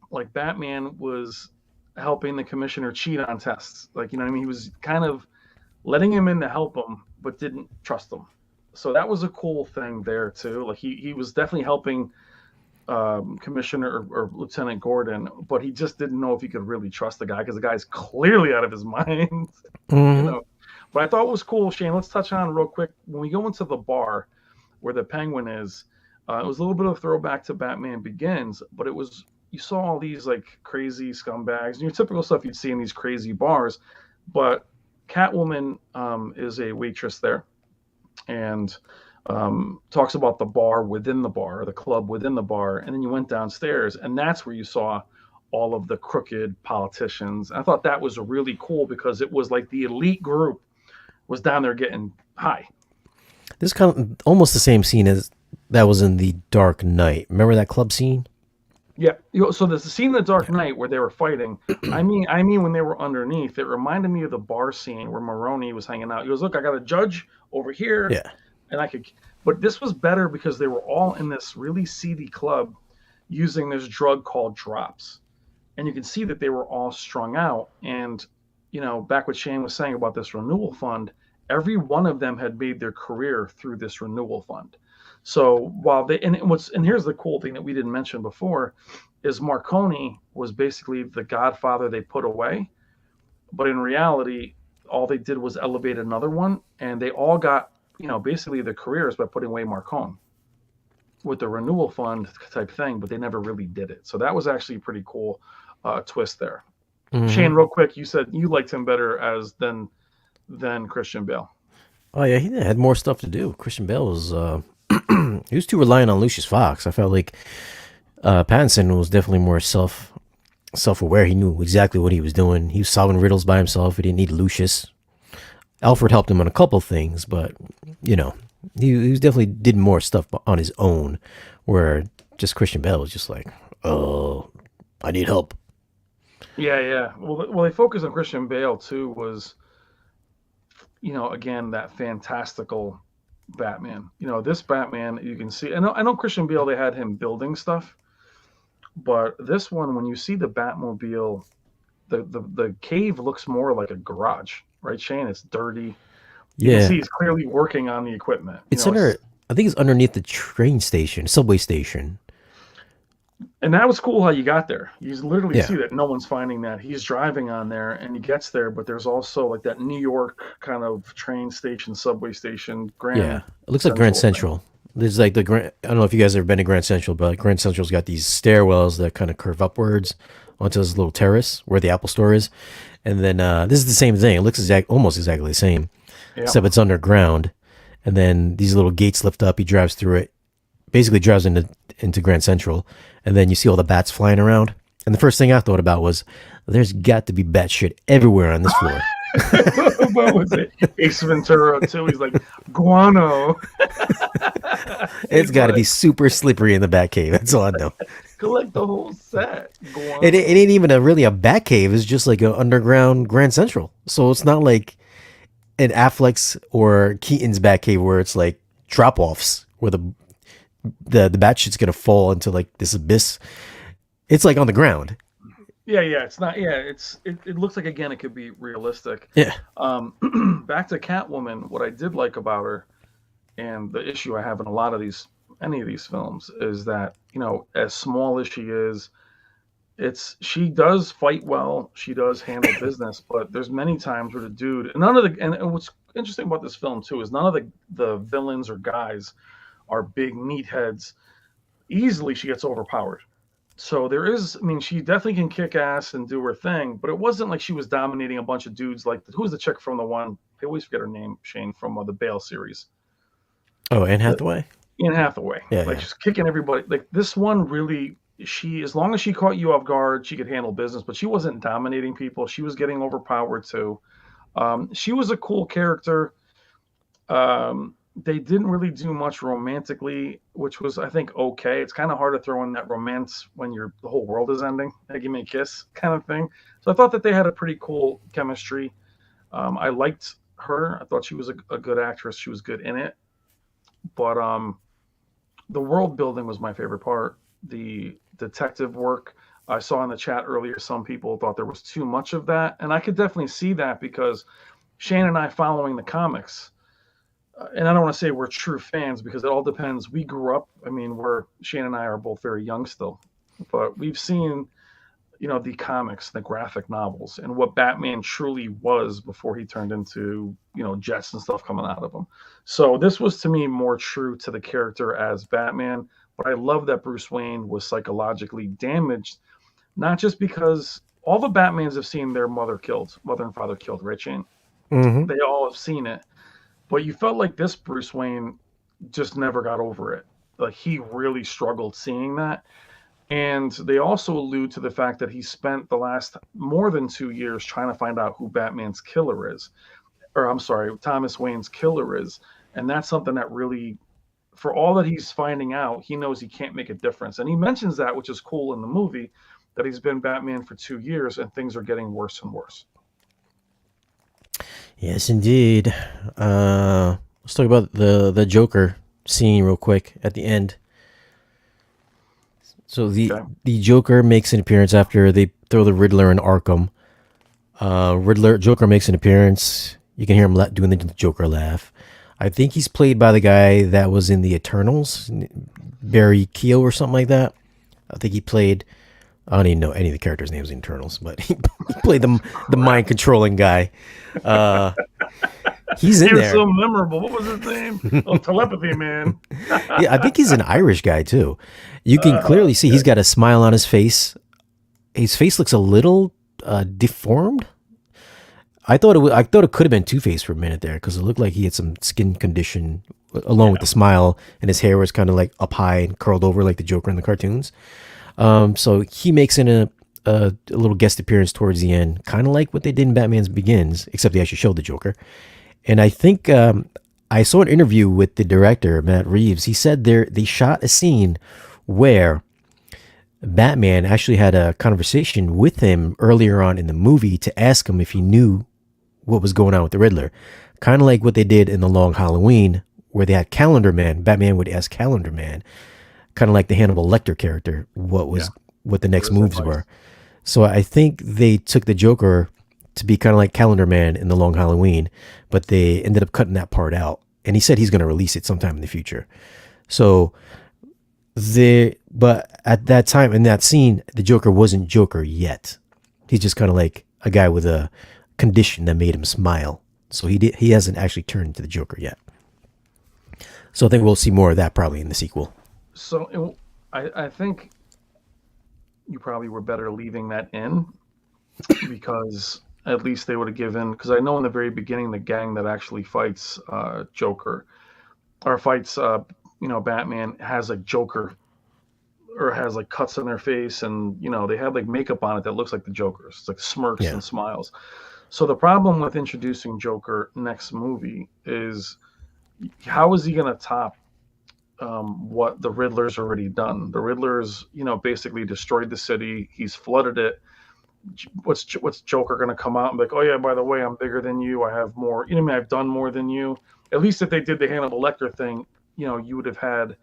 like Batman was helping the commissioner cheat on tests. Like, what I mean? He was kind of letting him in to help him, but didn't trust him. So that was a cool thing there too. Like he was definitely helping Commissioner or Lieutenant Gordon, but he just didn't know if he could really trust the guy because the guy's clearly out of his mind. But I thought it was cool, Shane. Let's touch on real quick when we go into the bar where the Penguin is. It was a little bit of a throwback to Batman Begins, but you saw all these like crazy scumbags and your typical stuff you'd see in these crazy bars. But Catwoman is a waitress there, and talks about the bar within the bar, or the club within the bar, and then you went downstairs, and that's where you saw all of the crooked politicians. I thought that was really cool because it was like the elite group was down there getting high. This is kind of almost the same scene as That was in the Dark Knight. Remember that club scene? Yeah. So there's the scene in the Dark Knight where they were fighting. I mean, when they were underneath, it reminded me of the bar scene where Maroni was hanging out. He goes, "Look, I got a judge over here, Yeah. and I could." But this was better because they were all in this really seedy club using this drug called drops, and you can see that they were all strung out. And back what Shane was saying about this renewal fund, every one of them had made their career through this renewal fund. So while they and here's the cool thing that we didn't mention before is Marconi was basically the godfather they put away, but in reality, all they did was elevate another one, and they all got basically their careers by putting away Marconi with the renewal fund type thing, but they never really did it. So that was actually a pretty cool twist there. Mm-hmm. Shane, real quick, you said you liked him better as than Christian Bale. Oh yeah, he had more stuff to do. Christian Bale was he was too reliant on Lucius Fox. I felt like Pattinson was definitely more self aware. He knew exactly what he was doing. He was solving riddles by himself. He didn't need Lucius. Alfred helped him on a couple things, but you know, he was definitely did more stuff on his own. Where just Christian Bale was just like, oh, I need help. Yeah, yeah. Well, they focus on Christian Bale too. Was again that fantastical Batman. This Batman you can see. I know Christian Bale. They had him building stuff, but this one, when you see the Batmobile, the cave looks more like a garage, right, Shane? It's dirty. You can Yeah, see he's clearly working on the equipment. it's under. I think it's underneath the train station, subway station. And that was cool how you got there. You literally Yeah, see that no one's finding that. He's driving on there and he gets there, but there's also like that New York kind of train station, subway station, yeah. Grand It looks like Grand Central thing. Central. There's like the Grand. I don't know if you guys ever been to Grand Central, but like Grand Central's got these stairwells that kind of curve upwards onto this little terrace where the Apple Store is, and then this is the same thing. It looks almost exactly the same, Yeah. except it's underground. And then these little gates lift up. He drives through it, basically drives into Grand Central, and then you see all the bats flying around. And the first thing I thought about was, there's got to be bat shit everywhere on this floor. What was it? Ace Ventura too. He's like guano. It's He's got to like be super slippery in the bat cave. That's all I know. collect the whole set. It Guano. ain't even really a bat cave. It's just like an underground Grand Central. So it's not like an Affleck's or Keaton's bat cave where it's like drop offs where the bat shit's gonna fall into like this abyss. It's like on the ground. Yeah, yeah. It's not. Yeah, it looks like again it could be realistic. Yeah. Back to Catwoman. What I did like about her, and the issue I have in a lot of any of these films, is that as small as she is, she does fight well, she does handle business, but there's many times where the dude, and none of the, and what's interesting about this film too is none of the villains or guys are big meatheads. Easily she gets overpowered. So there is, I mean, she definitely can kick ass and do her thing, but it wasn't like she was dominating a bunch of dudes. Like who's the chick from the one? I always forget her name, Shane, from the Bale series. Oh, Anne The Hathaway. Anne Hathaway, Yeah, like yeah. she's kicking everybody. Like this one really, as long as she caught you off guard, she could handle business. But she wasn't dominating people. She was getting overpowered too. She was a cool character. They didn't really do much romantically, which was I think okay. It's kind of hard to throw in that romance when the whole world is ending, like give me a kiss kind of thing. So I thought that they had a pretty cool chemistry. I liked her. I thought she was a good actress. She was good in it. But the world building was my favorite part. The detective work I saw in the chat earlier, some people thought there was too much of that, and I could definitely see that because Shane and I following the comics, and I don't want to say we're true fans because it all depends. We grew up. I mean, Shane and I are both very young still, but we've seen the comics, the graphic novels, and what Batman truly was before he turned into jets and stuff coming out of him. So this was to me more true to the character as Batman. But I love that Bruce Wayne was psychologically damaged, not just because all the Batmans have seen their mother and father killed, right, Shane? Mm-hmm. They all have seen it, but you felt like this Bruce Wayne just never got over it. Like he really struggled seeing that. And they also allude to the fact that he spent the last more than 2 years trying to find out who Batman's killer is, or I'm sorry, Thomas Wayne's killer is. And that's something that really for all that he's finding out, he knows he can't make a difference. And he mentions that, which is cool in the movie, that he's been Batman for 2 years and things are getting worse and worse. Yes, indeed. Let's talk about the Joker scene real quick at the end. So Okay. the Joker makes an appearance after they throw the Riddler in Arkham. Joker makes an appearance. You can hear him doing the Joker laugh. I think he's played by the guy that was in the Eternals, Barry Keogh or something like that. I think he played. I don't even know any of the characters' names in Eternals, but he played the mind controlling guy. Uh, he's in He was there. so memorable. What was his name? Oh, Telepathy Man. Yeah, I think he's an Irish guy too. You can clearly see he's got a smile on his face. His face looks a little deformed. I thought it could have been Two-Face for a minute there because it looked like he had some skin condition along with the smile, and his hair was kind of like up high and curled over like the Joker in the cartoons. So he makes in a little guest appearance towards the end, kind of like what they did in Batman's Begins, except they actually showed the Joker. And I think I saw an interview with the director, Matt Reeves. He said they shot a scene where Batman actually had a conversation with him earlier on in the movie to ask him if he knew what was going on with the Riddler. Kind of like what they did in The Long Halloween, where they had Calendar Man. Batman would ask Calendar Man, kind of like the Hannibal Lecter character, what the next moves were. So I think they took the Joker to be kind of like Calendar Man in The Long Halloween, but they ended up cutting that part out. And he said he's going to release it sometime in the future. So but at that time in that scene, the Joker wasn't Joker yet. He's just kind of like a guy with a condition that made him smile. So he hasn't actually turned into the Joker yet. So I think we'll see more of that probably in the sequel. So I think you probably were better leaving that in because at least they would have given, because I know in the very beginning the gang that actually fights Joker or fights Batman has a Joker or has like cuts on their face, and they have like makeup on it that looks like the Joker's. It's like smirks and smiles. So the problem with introducing Joker next movie is how is he going to top what the Riddler's already done? The Riddler's basically destroyed the city. He's flooded it. What's Joker going to come out and be like, oh yeah, by the way, I'm bigger than you. I have more. I've done more than you. At least if they did the Hannibal Lecter thing, you would have had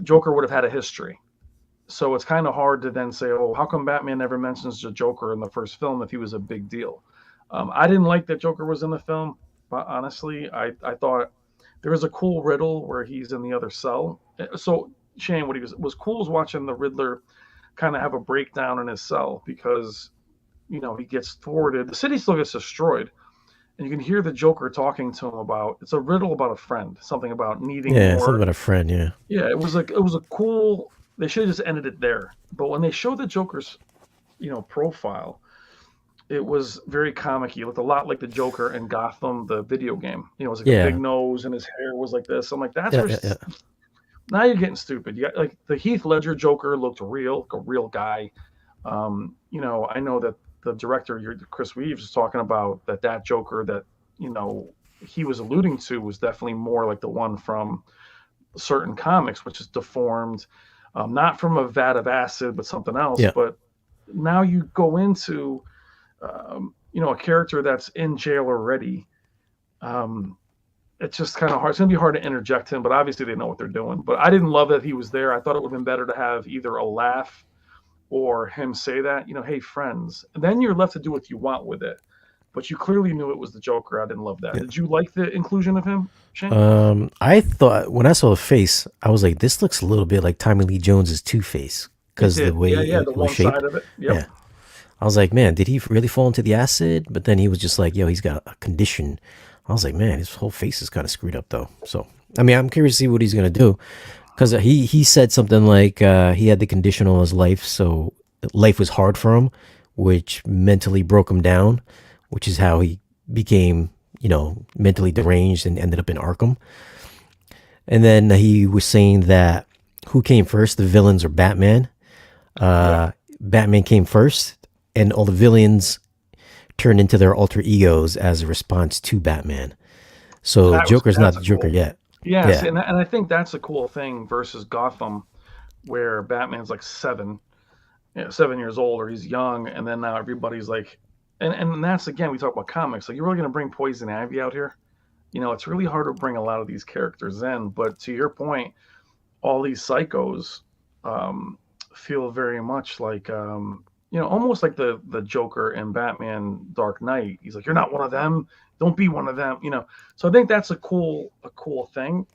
Joker would have had a history. So it's kind of hard to then say, oh, how come Batman never mentions the Joker in the first film if he was a big deal? I didn't like that Joker was in the film, but honestly, I thought there was a cool riddle where he's in the other cell. So Shane, what was cool was watching the Riddler kind of have a breakdown in his cell because, he gets thwarted. The city still gets destroyed. And you can hear the Joker talking to him about, it's a riddle about a friend, something about needing more. Yeah, something about a friend, yeah. Yeah, it was a cool, they should have just ended it there. But when they showed the Joker's, profile, it was very comic-y. It looked a lot like the Joker in Gotham, the video game. It was like a big nose and his hair was like this. I'm like, now you're getting stupid. You got like the Heath Ledger Joker looked real, like a real guy. I know that the director, Chris Reeves, is talking about that Joker that, he was alluding to was definitely more like the one from certain comics, which is deformed, not from a vat of acid, but something else. Yeah. But now you go into, a character that's in jail already. It's just kind of hard. It's going to be hard to interject him, but obviously they know what they're doing. But I didn't love that he was there. I thought it would have been better to have either a laugh or him say that, hey, friends. And then you're left to do what you want with it. But you clearly knew it was the Joker. I didn't love that. Yeah. Did you like the inclusion of him, Shane? I thought when I saw the face, I was like, this looks a little bit like Tommy Lee Jones's Two-Face because the way it was shaped. Side of it. Yep. Yeah. I was like, man, did he really fall into the acid? But then he was just like, yo, he's got a condition. I was like, man, his whole face is kind of screwed up though. So, I mean, I'm curious to see what he's going to do. Because he said something like he had the condition all his life, so life was hard for him, which mentally broke him down, which is how he became, mentally deranged and ended up in Arkham. And then he was saying that who came first, the villains or Batman? Batman came first, and all the villains turned into their alter egos as a response to Batman. So Joker's not the Joker yet. Yes, Yeah, and I think that's a cool thing versus Gotham, where Batman's like 7 years old, or he's young, and then now everybody's like, and that's again we talk about comics. Like, you're really gonna bring Poison Ivy out here? It's really hard to bring a lot of these characters in. But to your point, all these psychos um, feel very much like almost like the Joker in Batman Dark Knight. He's like, you're not one of them. Don't be one of them. So I think that's a cool thing.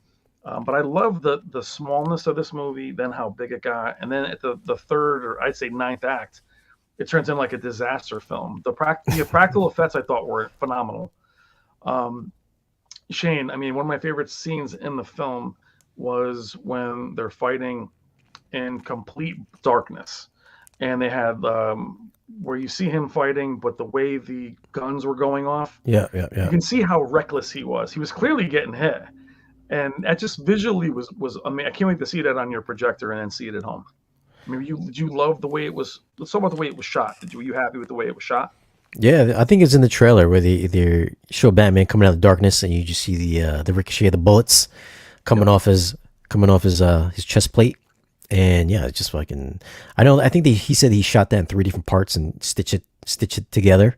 But I love the smallness of this movie, then how big it got, and then at the third, or I'd say ninth act, it turns into like a disaster film. The practical effects I thought were phenomenal. Um, Shane, I mean, one of my favorite scenes in the film was when they're fighting in complete darkness, and they had where you see him fighting, but the way the guns were going off, yeah, yeah, you yeah. can see how reckless he was. He was clearly getting hit, and that just visually was. I mean, I can't wait to see that on your projector and then see it at home. I mean, did you love the way it was? Let's talk about the way it was shot. Were you happy with the way it was shot? Yeah, I think it's in the trailer where they show Batman coming out of the darkness, and you just see the ricochet of the bullets coming Yep. off his chest plate, and yeah, it's just fucking. I think he said he shot that in three different parts and stitch it together,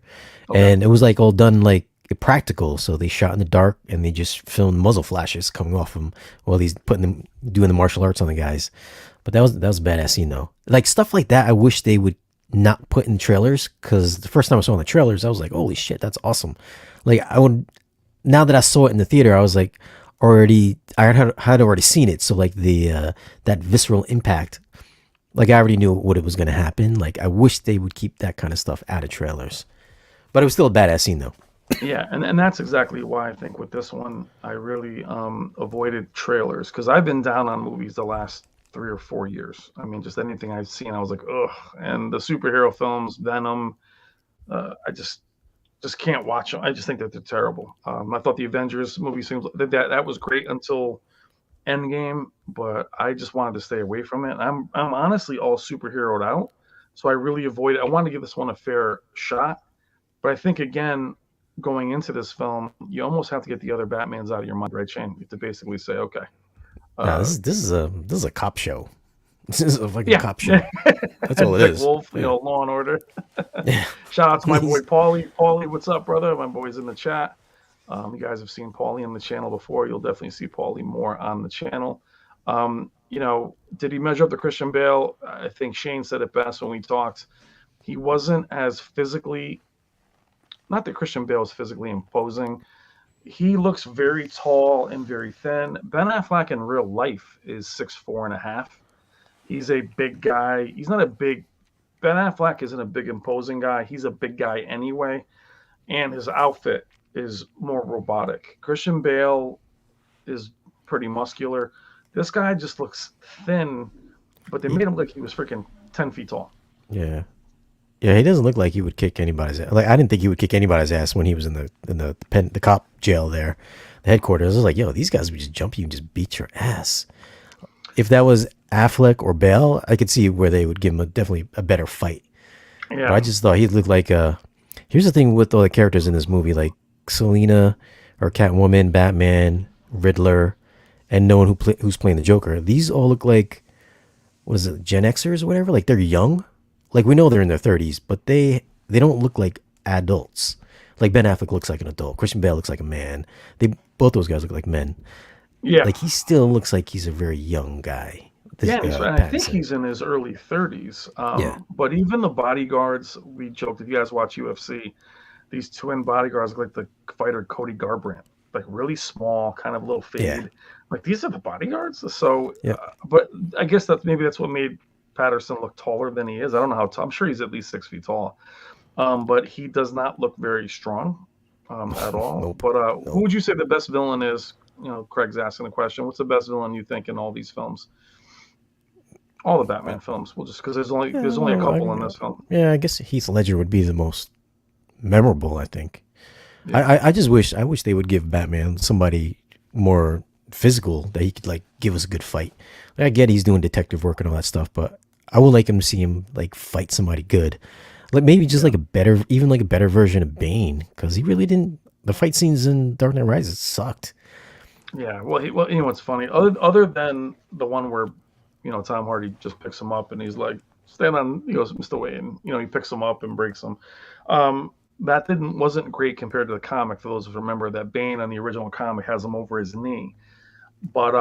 Okay. and it was like all done like practical. So they shot in the dark and they just filmed muzzle flashes coming off him while he's doing the martial arts on the guys. But that was a badass scene though. Like stuff like that, I wish they would not put in trailers because the first time I saw in the trailers, I was like, holy shit, that's awesome. Like I would now that I saw it in the theater, I was like I had already seen it, so like the that visceral impact, like I already knew what it was gonna happen. Like I wish they would keep that kind of stuff out of trailers, but it was still a badass scene though. Yeah, and that's exactly why I think with this one I really avoided trailers, because I've been down on movies the last 3 or 4 years. I mean, just anything I've seen, I was like, ugh. And the superhero films, Venom, I just can't watch them. I just think that they're terrible. I thought the Avengers movie seems that was great until Endgame, but I just wanted to stay away from it. I'm honestly all superheroed out, so I really avoid it. I want to give this one a fair shot, but I think again, going into this film, you almost have to get the other Batmans out of your mind, right, Shane? You have to basically say, okay, Nah, uh, this is a cop show. This is a fucking yeah, cop show. That's all it Dick is. Wolf, Yeah. Law and Order. Yeah. Shout out to my boy He's Paulie. Paulie, what's up, brother? My boy's in the chat. You guys have seen Paulie on the channel before. You'll definitely see Paulie more on the channel. Did he measure up to Christian Bale? I think Shane said it best when we talked. He wasn't as physically, not that Christian Bale is physically imposing. He looks very tall and very thin. Ben Affleck in real life is 6'4.5". He's a big guy. He's not a big Ben Affleck isn't a big imposing guy. He's a big guy anyway, and his outfit is more robotic. Christian Bale is pretty muscular. This guy just looks thin, but they made him look like he was freaking 10 feet tall. yeah. Yeah, he doesn't look like he would kick anybody's ass. Like I didn't think he would kick anybody's ass when he was in the cop jail there, the headquarters. I was like, yo, these guys would just jump you and just beat your ass. If that was Affleck or Bale, I could see where they would give him definitely a better fight. But I Yeah, just thought he looked like here's the thing with all the characters in this movie, like Selena or Catwoman, Batman, Riddler, and no one who's playing the Joker. These all look like what is it, Gen Xers or whatever? Like they're young. Like we know they're in their 30s, but they don't look like adults. Like Ben Affleck looks like an adult. Christian Bale looks like a man. They both those guys look like men. yeah, Like he still looks like he's a very young guy. This yeah. And I think Pattinson. he's in his early 30s. Yeah, But even the bodyguards, we joked, if you guys watch UFC, these twin bodyguards look like the fighter Cody Garbrandt, like really small, kind of little yeah, fade. Like, these are the bodyguards. So, yep. but I guess that's what made Patterson look taller than he is. I don't know how tall. I'm sure he's at least 6 feet tall. But he does not look very strong at all. Nope, But who nope. would you say the best villain is? Craig's asking the question. What's the best villain you think in all these films? All the Uh, Batman films. Well, just because there's only a yeah, couple in this film. yeah, I guess Heath Ledger would be the most memorable. I think. Yeah. I just I wish they would give Batman somebody more physical that he could like give us a good fight. Like, I get he's doing detective work and all that stuff, but I would like him to see him like fight somebody good, like maybe just Yeah. like even like a better version of Bane, because he really didn't. The fight scenes in Dark Knight Rises sucked. Yeah, well, you know what's funny? Other than the one where, Tom Hardy just picks him up and he's like, "Stand on," he goes, "Mr. Wayne." He picks him up and breaks him. That didn't wasn't great compared to the comic. For those who remember, that Bane on the original comic has him over his knee. But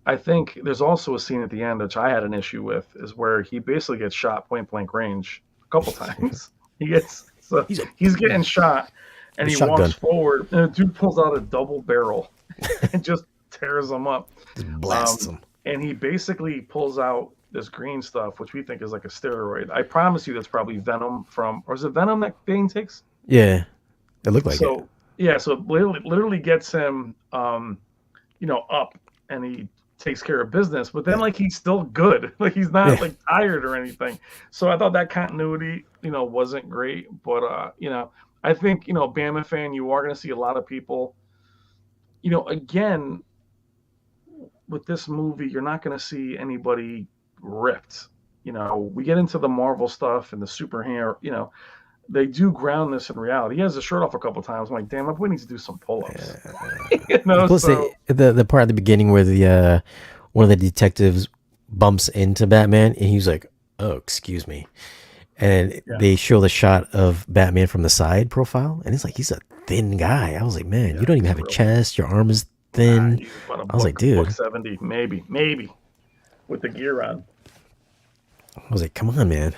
I think there's also a scene at the end which I had an issue with, is where he basically gets shot point blank range a couple times. He's a He's getting shot, and the he walks shotgun. forward, and the dude pulls out a double barrel and just tears him up. Just blasts Um, him. and he basically pulls out this green stuff, which we think is like a steroid. I promise you, that's probably Venom or is it Venom that Bane takes? Yeah, it looked like it. So yeah, so it literally gets him, up, and he takes care of business. But then, Yeah, like, he's still good. Like, he's not yeah. like tired or anything. So I thought that continuity, wasn't great. But I think, Bama fan, you are going to see a lot of people. Again, with this movie, you're not going to see anybody ripped. We get into the Marvel stuff and the superhero. They do ground this in reality. He has his shirt off a couple times. I'm like, damn, my boy needs to do some pull-ups. Plus, So the part at the beginning where the one of the detectives bumps into Batman, and he's like, "Oh, excuse me," and yeah, they show the shot of Batman from the side profile, and it's like he's a thin guy. I was like, "Man, you yeah, don't even he's have a real. chest. Your arm is thin." He's about a I was like, buck "Dude," 70, maybe with the gear on. I was like, "Come on, man."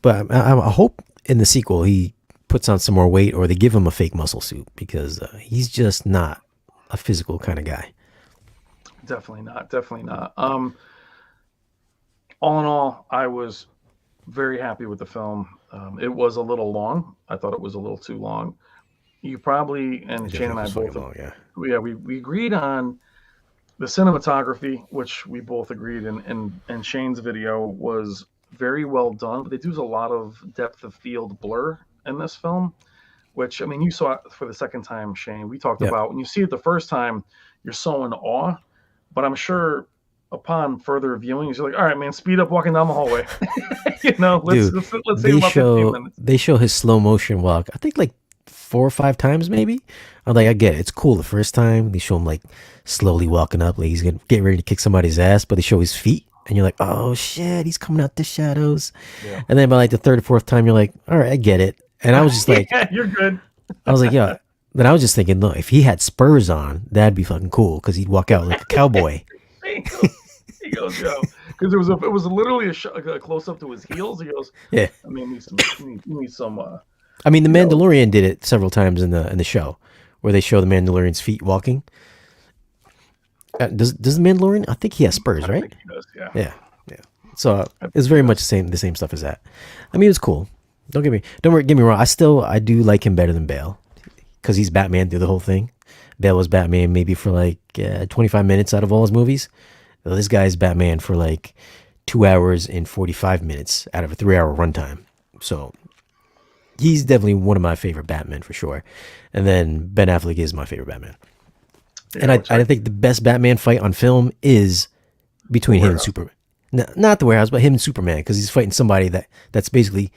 But I hope in the sequel he puts on some more weight, or they give him a fake muscle suit because he's just not a physical kind of guy. Definitely not. Definitely not. All in all, I was very happy with the film. It was a little long. I thought it was a little too long. You probably, It and Shane definitely and I was fucking both, long, yeah. yeah, we agreed on the cinematography, which we both agreed in Shane's video was very well done, but they do a lot of depth of field blur in this film, which, I mean, you saw it for the second time, Shane. We talked Yep. about when you see it the first time, you're so in awe, but I'm sure upon further viewings, you're like, all right, man, speed up walking down the hallway. Let's Dude, let's save about 15 minutes. they show his slow motion walk. I think like 4 or 5 times maybe. I'm like, I get it. It's cool the first time. They show him like slowly walking up, like he's getting ready to kick somebody's ass, but they show his feet, and you're like, oh shit, he's coming out the shadows. Yeah. And then by like the third or fourth time, you're like, all right, I get it. And I was just like, Yeah, you're good. I was like, yeah. Then I was just thinking, look, if he had spurs on, that'd be fucking cool because he'd walk out like a cowboy. He goes, yo, because it was literally a close up to his heels. He goes, Yeah. I mean, you need some, I mean, the you know, Mandalorian did it several times in the show, where they show the Mandalorian's feet walking. Does the Mandalorian? I think he has spurs, I right? think he does. Yeah, Yeah, yeah. So I think it's he very much does. the same stuff as that. I mean, it's cool. Don't get me wrong. I do like him better than Bale because he's Batman through the whole thing. Bale was Batman maybe for like 25 minutes out of all his movies. Well, this guy's Batman for like 2 hours and 45 minutes out of a 3 hour runtime. So he's definitely one of my favorite Batmen for sure. And then Ben Affleck is my favorite Batman. And Yeah, which I think the best Batman fight on film is the between him and warehouse. Superman. No, not the warehouse, but him and Superman, because he's fighting somebody that's basically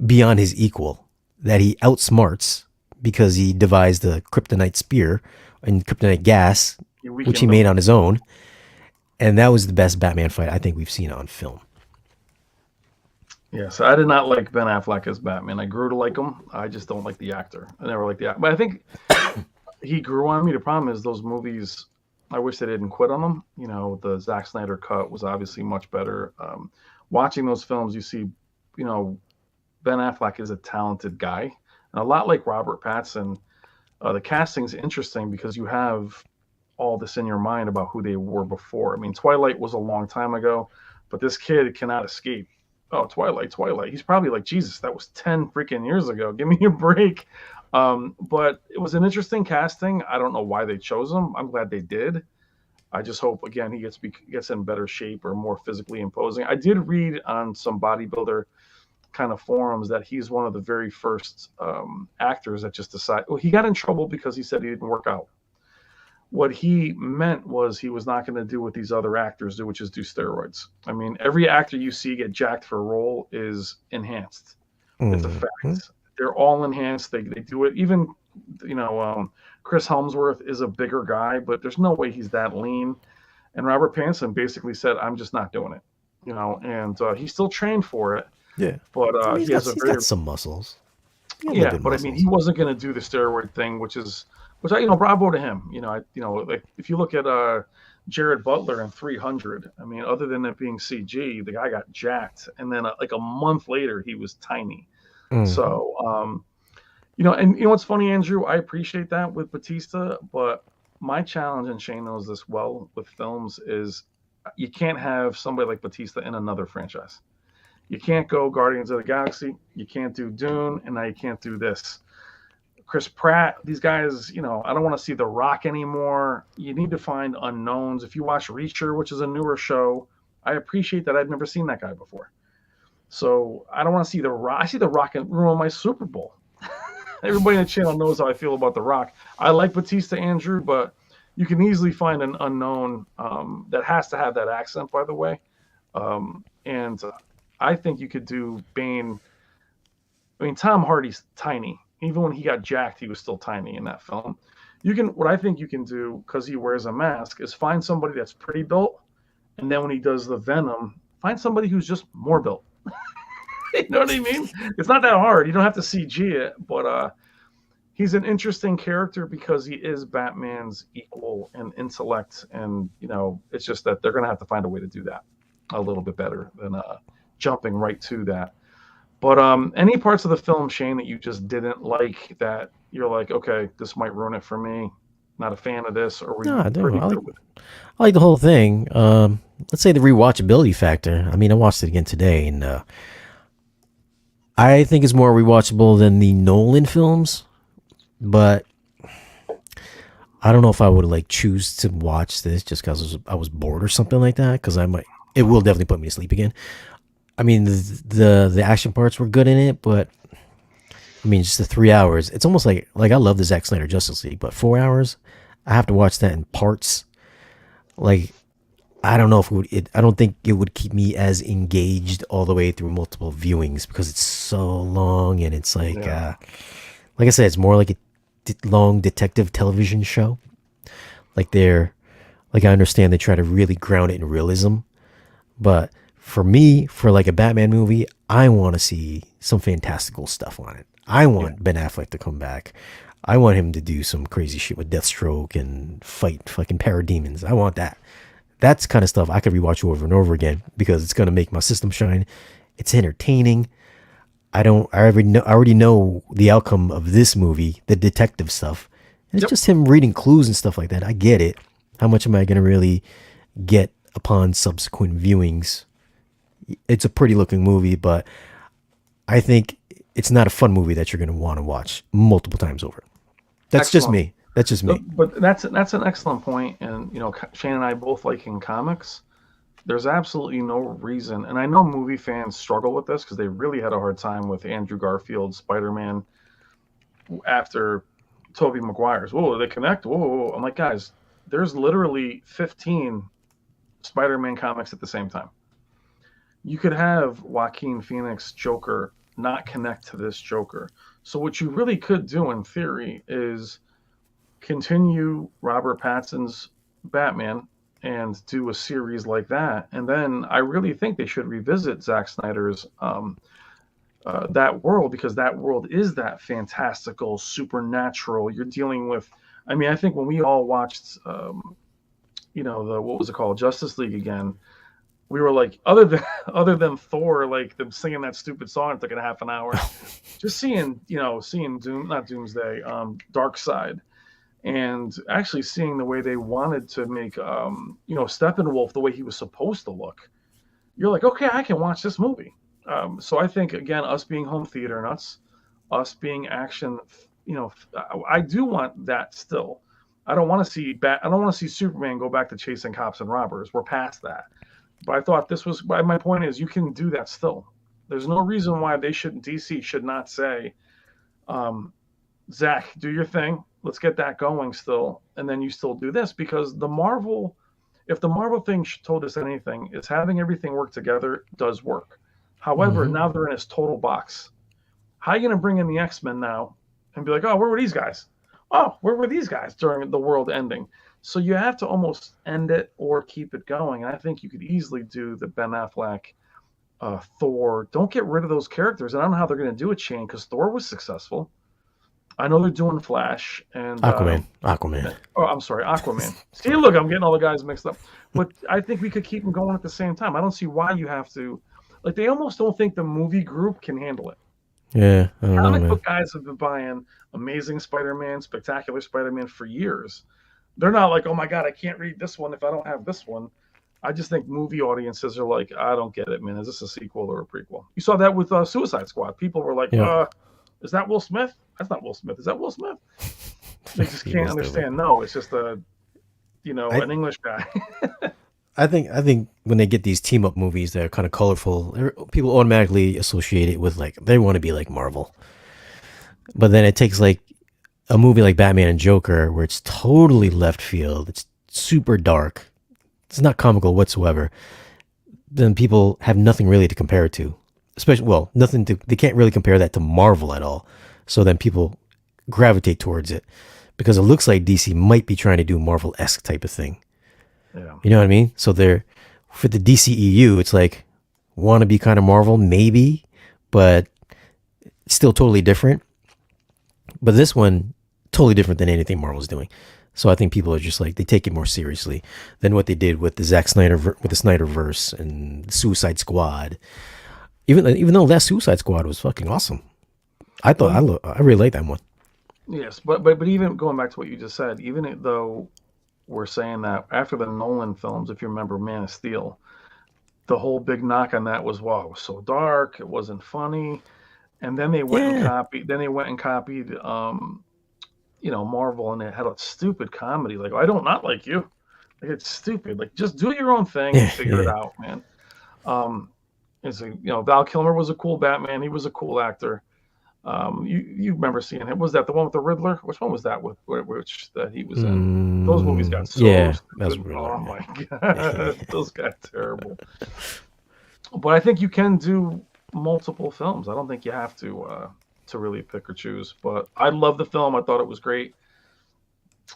beyond his equal, that he outsmarts because he devised the kryptonite spear and kryptonite gas, He which he weakened made them. on his own. And that was the best Batman fight I think we've seen on film. Yeah, so I did not like Ben Affleck as Batman. I grew to like him. I just don't like the actor. I never liked the actor, but I think he grew on me. The problem is those movies. I wish they didn't quit on them. The Zack Snyder cut was obviously much better. Watching those films, you see, Ben Affleck is a talented guy, and a lot like Robert Pattinson. The casting's interesting because you have all this in your mind about who they were before. I mean, Twilight was a long time ago, but this kid cannot escape. Oh, Twilight. He's probably like, Jesus, that was 10 freaking years ago. Give me a break. But it was an interesting casting. I don't know why they chose him. I'm glad they did. I just hope again he gets in better shape or more physically imposing. I did read on some bodybuilder kind of forums that he's one of the very first actors that just decided. Well, he got in trouble because he said he didn't work out. What he meant was he was not going to do what these other actors do, which is do steroids. I mean, every actor you see get jacked for a role is enhanced. It's a Mm-hmm. fact. They're all enhanced. They do it. Even You know, Chris Helmsworth is a bigger guy, but there's no way he's that lean. And Robert Pattinson basically said, "I'm just not doing it." You know, and he's still trained for it, Yeah. but I mean, he has a he's got very some muscles. He got a little yeah. bit of But I mean, he muscles. wasn't going to do the steroid thing, which I bravo to him. Like if you look at Jared Butler in 300, I mean, other than it being CG, the guy got jacked, and then like a month later, he was tiny. Mm. So and what's funny, Andrew? I appreciate that with Batista, but my challenge, and Shane knows this well with films, is you can't have somebody like Batista in another franchise. You can't go Guardians of the Galaxy. You can't do Dune, and now you can't do this. Chris Pratt, these guys, I don't want to see The Rock anymore. You need to find unknowns. If you watch Reacher, which is a newer show, I appreciate that I've never seen that guy before. So I don't want to see The Rock. I see The Rock and ruin my Super Bowl. Everybody in the channel knows how I feel about The Rock. I like Batista, Andrew, but you can easily find an unknown that has to have that accent, by the way. And I think you could do Bane. I mean, Tom Hardy's tiny. Even when he got jacked, he was still tiny in that film. What I think you can do, because he wears a mask, is find somebody that's pretty built, and then when he does the Venom, find somebody who's just more built. You know what I mean? It's not that hard. You don't have to CG it, but he's an interesting character because he is Batman's equal in intellect, and it's just that they're going to have to find a way to do that a little bit better than jumping right to that. But any parts of the film, Shane, that you just didn't like, that you're like, okay, this might ruin it for me. Not a fan of this, or were No, you I do. pretty good with it? I like the whole thing. Let's say the rewatchability factor. I mean, I watched it again today, and I think it's more rewatchable than the Nolan films. But I don't know if I would like choose to watch this just because I was bored or something like that. Because I might, it will definitely put me to sleep again. I mean, the action parts were good in it, but I mean, just the 3 hours. It's almost like I love the Zack Snyder Justice League, but 4 hours, I have to watch that in parts. Like I don't know if it would. I don't think it would keep me as engaged all the way through multiple viewings because it's so long and it's Yeah. like I said, it's more like a long detective television show. Like I understand they try to really ground it in realism, but for me, for like a Batman movie, I want to see some fantastical stuff on it. I Yeah. want Ben Affleck to come back. I want him to do some crazy shit with Deathstroke and fight fucking parademons. I want that. That's kind of stuff I could rewatch over and over again because it's gonna make my system shine. It's entertaining. I don't. I already know the outcome of this movie, the detective stuff, and it's Yep. just him reading clues and stuff like that. I get it. How much am I gonna really get upon subsequent viewings? It's a pretty looking movie, but I think it's not a fun movie that you're gonna want to watch multiple times over. That's just Excellent. me. That's just me. But that's an excellent point, and Shane and I both like in comics. There's absolutely no reason, and I know movie fans struggle with this because they really had a hard time with Andrew Garfield's Spider-Man after Tobey Maguire's. Whoa, they connect. Whoa, whoa, whoa. I'm like, guys, there's literally 15 Spider-Man comics at the same time. You could have Joaquin Phoenix Joker not connect to this Joker. So what you really could do in theory is continue Robert Pattinson's Batman and do a series like that. And then I really think they should revisit Zack Snyder's that world, because that world is that fantastical, supernatural. You're dealing with. I mean, I think when we all watched, the what was it called, Justice League again, we were like, other than other than Thor, like them singing that stupid song, it took a half an hour. Just seeing not Doomsday, Dark Side, and actually seeing the way they wanted to make Steppenwolf the way he was supposed to look. You're like, okay, I can watch this movie. So I think, again, us being home theater nuts, us being action, I do want that still. I don't want to see I don't want to see Superman go back to chasing cops and robbers. We're past that. But I thought this was my point is you can do that still. There's no reason why DC should not say, um, Zach, do your thing. Let's get that going still, and then you still do this, because if the Marvel thing told us anything, is having everything work together does work. However, Mm-hmm. now they're in this total box. How are you going to bring in the X-Men now and be like, oh, where were these guys? Oh, where were these guys during the world ending? So you have to almost end it or keep it going. And I think you could easily do the Ben Affleck, Thor. Don't get rid of those characters. And I don't know how they're going to do it, Shane, because Thor was successful. I know they're doing Flash and Aquaman. oh, I'm sorry, Aquaman. See, look, I'm getting all the guys mixed up. But I think we could keep them going at the same time. I don't see why you have to. Like, they almost don't think the movie group can handle it. Yeah, I don't know, Comic man. book guys have been buying Amazing Spider-Man, Spectacular Spider-Man for years. They're not like, oh my god, I can't read this one if I don't have this one. I just think movie audiences are like, I don't get it, man. Is this a sequel or a prequel? You saw that with Suicide Squad. People were like, Yeah. is that Will Smith? That's not Will Smith. Is that Will Smith? They just He can't was different. understand. No, it's just I an English guy. I think when they get these team up movies that are kind of colorful, people automatically associate it with like they want to be like Marvel. But then it takes like a movie like Batman and Joker where it's totally left field. It's super dark. It's not comical whatsoever. Then people have nothing really to compare it to. Especially, well, nothing to. They can't really compare that to Marvel at all. So then people gravitate towards it because it looks like DC might be trying to do Marvel-esque type of thing. Yeah. You know what I mean? So they're for the DCEU, it's like want to be kind of Marvel, maybe, but it's still totally different. But this one, totally different than anything Marvel's doing. So I think people are just like they take it more seriously than what they did with the Zack Snyder with the Snyderverse and Suicide Squad. Even though that Suicide Squad was fucking awesome, I thought I really liked that one. Yes, but even going back to what you just said, even though we're saying that after the Nolan films, if you remember Man of Steel, the whole big knock on that was, wow, it was so dark, it wasn't funny. And then they went and Yeah, copied Marvel, and it had a stupid comedy. Like, I don't not like you. Like, it's stupid. Like, just do your own thing and yeah, figure it yeah. out, man. Um, Val Kilmer was a cool Batman. He was a cool actor. You remember seeing him? Was that the one with the Riddler? Which one was that with which that he was in? Those movies got so Yeah, that's stupid. really Oh yeah. my god, those got terrible. But I think you can do multiple films. I don't think you have to really pick or choose. But I love the film. I thought it was great.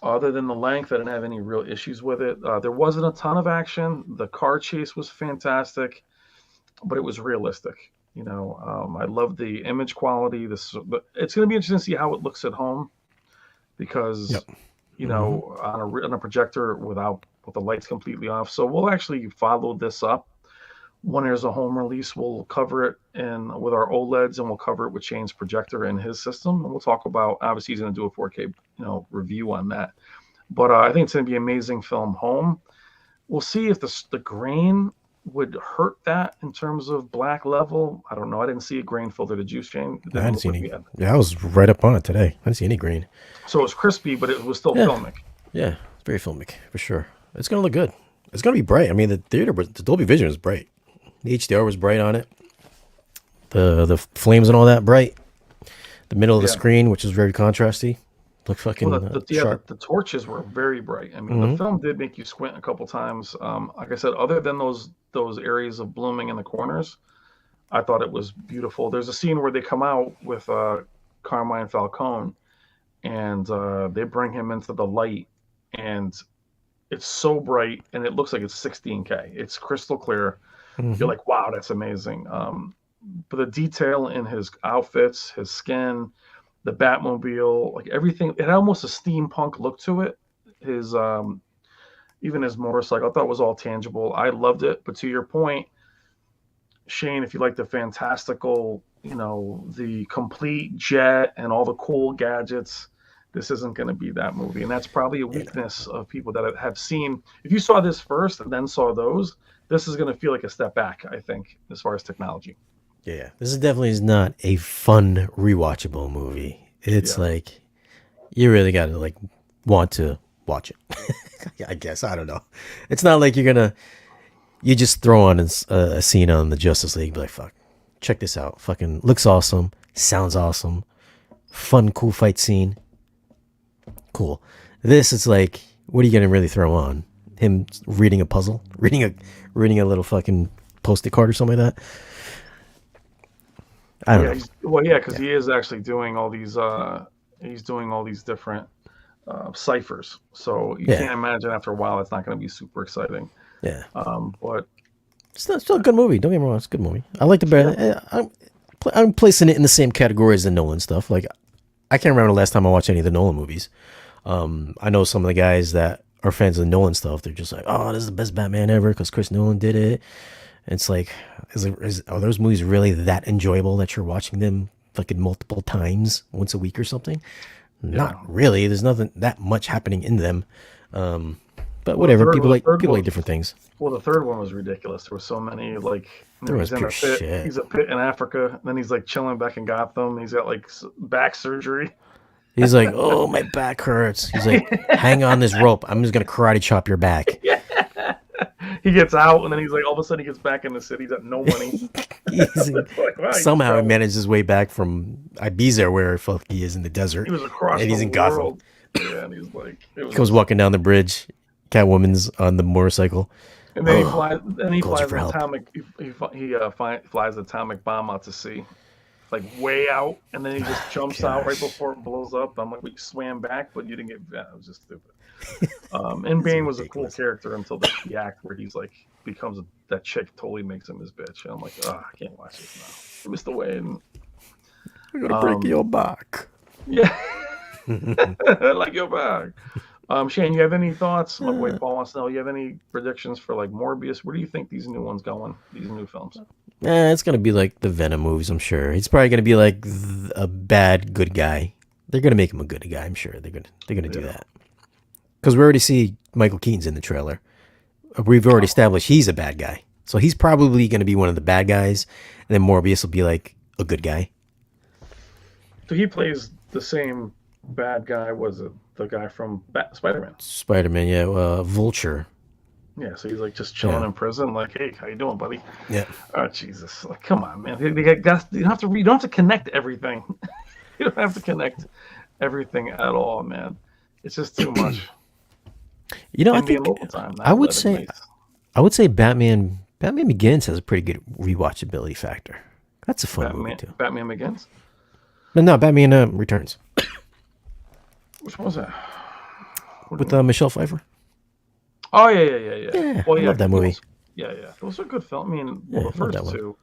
Other than the length, I didn't have any real issues with it. There wasn't a ton of action. The car chase was fantastic, but it was realistic. I love the image quality. It's going to be interesting to see how it looks at home Yep. because Hmm. on a projector with the lights completely off. So we'll actually follow this up when there's a home release. We'll cover it with our OLEDs, and we'll cover it with Shane's projector and his system. And we'll talk about, obviously he's going to do a 4K review on that. But I think it's going to be an amazing film home. We'll see if the grain would hurt that in terms of black level. I don't know. I didn't see a grain filter. Did you, Shane? It I didn't hadn't look seen like any. we had. Yeah, I was right up on it today. I didn't see any green. So it was crispy, but it was still Yeah, filmic. yeah, it's very filmic for sure. It's gonna look good. It's gonna be bright. I mean, the Dolby Vision is bright. The HDR was bright on it. The flames and all that bright. The middle of the Yeah. screen, which is very contrasty, look Well, fucking the sharp. torches were very bright. I mean, the Hmm. film did make you squint a couple times. Like I said, other than those areas of blooming in the corners, I thought it was beautiful. There's a scene where they come out with Carmine Falcone, and they bring him into the light, and it's so bright, and it looks like it's 16K. It's crystal clear. You're Hmm. like, wow, that's amazing. But the detail in his outfits, his skin, the Batmobile, like everything, it had almost a steampunk look to it. His even his motorcycle, I thought it was all tangible. I loved it. But to your point, Shane, if you like the fantastical, the complete jet and all the cool gadgets, this isn't going to be that movie. And that's probably a Yeah, weakness of people that have seen. If you saw this first and then saw those, this is going to feel like a step back, I think, as far as technology. yeah. This is definitely is not a fun rewatchable movie. It's Yeah. like you really gotta like want to watch it. I guess I don't know. It's not like you just throw on a scene on the Justice League, be like, fuck, check this out. Fucking looks awesome, sounds awesome, fun, cool fight scene. Cool. This is like, what are you gonna really throw on? Him reading a puzzle, reading a little fucking post-it card or something like that. I don't Yeah, know. because Yeah. he is actually doing all these He's doing all these different ciphers. So you Yeah, can't imagine after a while it's not going to be super exciting. yeah. But Still a good movie. Don't get me wrong, it's a good movie. I like the yeah, better. I'm placing it in the same category as the Nolan stuff. Like I can't remember the last time I watched any of the Nolan movies. I know some of the guys that are fans of the Nolan stuff. They're just like, "Oh, this is the best Batman ever" because Chris Nolan did it. And it's like, are those movies really that enjoyable that you're watching them fucking multiple times, once a week or something? Not yeah. really. There's nothing that much happening in them. Um, but Well, the whatever. third People one, the like third people one, like different things. well, the third one was ridiculous. There were so many like, There was he's in pure a pit. shit. He's a pit in Africa. And then he's like chilling back in Gotham. He's got like back surgery. He's like, "Oh, my back hurts." He's like, "Hang on this rope. I'm just gonna karate chop your back." Yeah. He gets out, and then he's like, all of a sudden, he gets back in the city. He's got no money. He's It's like, wow, he's somehow he traveling. managed his way back from Ibiza, where fuck he is in the He desert, was across and the he's in Gotham. world. Yeah, and he's like, it He was goes just, walking down the bridge. Catwoman's on the motorcycle. and then he Oh, flies. Then he calls you flies for an help. atomic. Flies an atomic bomb out to sea, like way out, and then he just jumps out right Gosh, before it blows up. I'm like, we swam back, but you didn't get. Yeah, it was just stupid. And it's Bane was a cool ridiculous. character until the act where he's like becomes that chick totally makes him his bitch, and I'm like, oh, I can't watch this now. Mr. Wayne. I'm gonna break Um, your back. yeah, like your bag. Shane, you have any thoughts? My boy Paul wants to know. You have any predictions for like Morbius? Where do you think these new ones going? These new films? It's gonna be like the Venom movies. I'm sure he's probably gonna be like a bad good guy. They're gonna make him a good guy. I'm sure they're gonna do Yeah, that because we already see Michael Keaton's in the trailer. We've already established he's a bad guy, so he's probably gonna be one of the bad guys, and then Morbius will be like a good guy. so he plays the same bad guy. Was it the guy from Spider-Man? Spider Man, yeah, Vulture, Yeah, so he's like just chilling yeah, in prison. Like, hey, how you doing, buddy? yeah. Oh Jesus! Like, come on, man. You don't have to. You don't have to connect everything. You don't have to connect everything at all, man. It's just too much. I And being think local time, I not would letting say nice. Batman Begins has a pretty good rewatchability factor. That's a fun movie too. Batman Begins. But no, Batman Returns Which one was that? What do you with mean? Michelle Pfeiffer. Oh yeah. Yeah, Well, I yeah, love that movie. yeah. Those are good films. I mean, well, Yeah, the I love that first one. two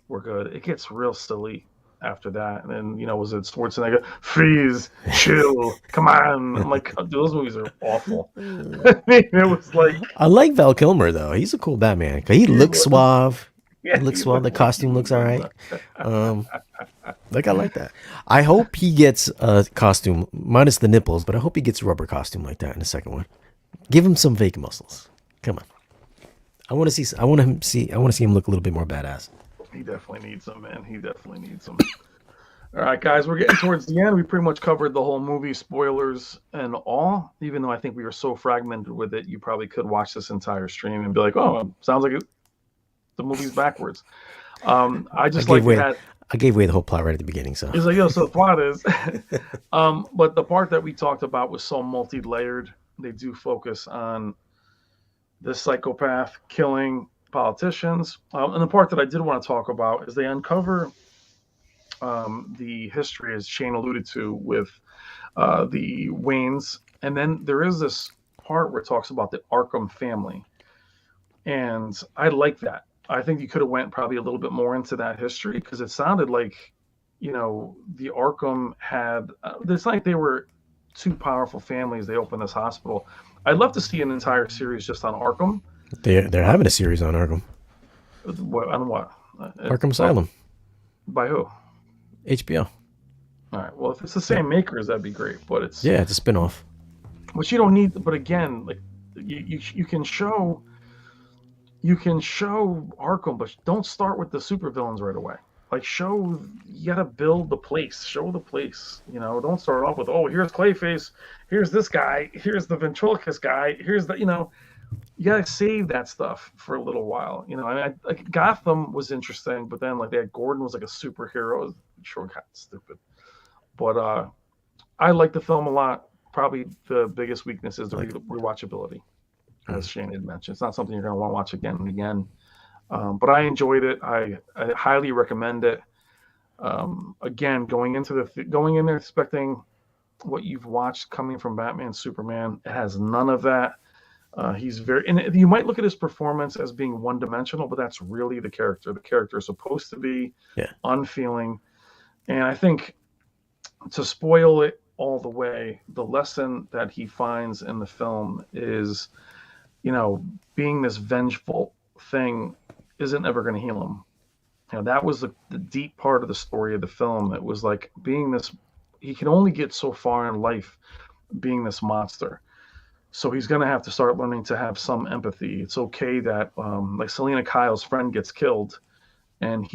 were good. It gets real silly after that, and then was it Schwarzenegger? Freeze, chill, come on. I'm like, dude, those movies are awful. I mean, it was like I like Val Kilmer though. He's a cool Batman. 'Cause he he looks was, suave. He yeah, looks he suave. The looked like he costume was looks all in right. the. Um, I like that. I hope he gets a costume minus the nipples, but I hope he gets a rubber costume like that in the second one. Give him some fake muscles. Come on. I want to see. I want him see. I want to see him look a little bit more badass. He definitely needs them, man. He definitely needs them. All right, guys, we're getting towards the end. We pretty much covered the whole movie, spoilers and all. Even though I think we were so fragmented with it, you probably could watch this entire stream and be like, "Oh, sounds like the movie's backwards." I I just gave like it away. had. I gave away the whole plot right at the beginning. So It's like, yo, so the plot is, but the part that we talked about was so multi-layered. They do focus on this psychopath killing politicians, and the part that I did want to talk about is they uncover the history, as Shane alluded to, with the Waynes. And then there is this part where it talks about the Arkham family. And I like that. I think you could have went probably a little bit more into that history because it sounded like, the Arkham had, it's like they were two powerful families. They opened this hospital. I'd love to see an entire series just on Arkham. they're having a series on Arkham. On what? Arkham Asylum. By who? HBO. All right. Well, if it's the Yeah, same makers, that'd be great. But yeah, it's a spinoff. but you don't need. But again, like you can show Arkham, but don't start with the supervillains right away. Like you gotta build the place. Show the place. Don't start off with, oh, here's Clayface, here's this guy, here's the ventriloquist guy, here's the. You gotta save that stuff for a little while. Like Gotham was interesting, but then like they had Gordon was like a superhero. It was sure got stupid, but I like the film a lot. Probably the biggest weakness is the Like, rewatchability, mm. as Shane had mentioned. It's not something you're going to want to watch again and again. But I enjoyed it. I highly recommend it. Again, going in there expecting what you've watched coming from Batman, Superman. It has none of that. He's very, and you might look at his performance as being one dimensional, but that's really the character. The character is supposed to be Yeah. unfeeling. And I think to spoil it all the way, the lesson that he finds in the film is, you know, being this vengeful thing isn't ever going to heal him. You know, that was the deep part of the story of the film. It was like being this, he can only get so far in life being this monster. So he's going to have to start learning to have some empathy. It's okay that, like Selena Kyle's friend gets killed, and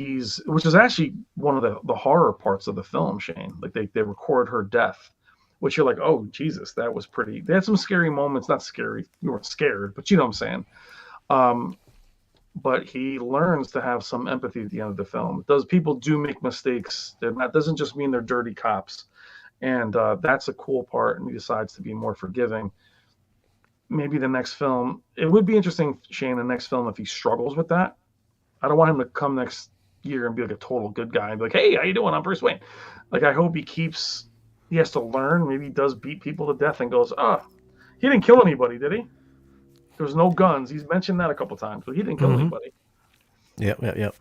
which is actually one of the horror parts of the film, Shane. Like they record her death, which you're like, oh Jesus, that was pretty. They had some scary moments, not scary, you weren't scared, but you know what I'm saying. Um, but he learns to have some empathy at the end of the film. Does people do make mistakes? That doesn't just mean they're dirty cops, and that's a cool part. And he decides to be more forgiving. Maybe the next film, it would be interesting, Shane, the next film if he struggles with that. I don't want him to come next year and be like a total good guy and be like, hey, how you doing? I'm Bruce Wayne. Like, I hope he has to learn. Maybe he does beat people to death and goes, he didn't kill anybody, did he? There was no guns. He's mentioned that a couple times, but he didn't kill anybody. Yep.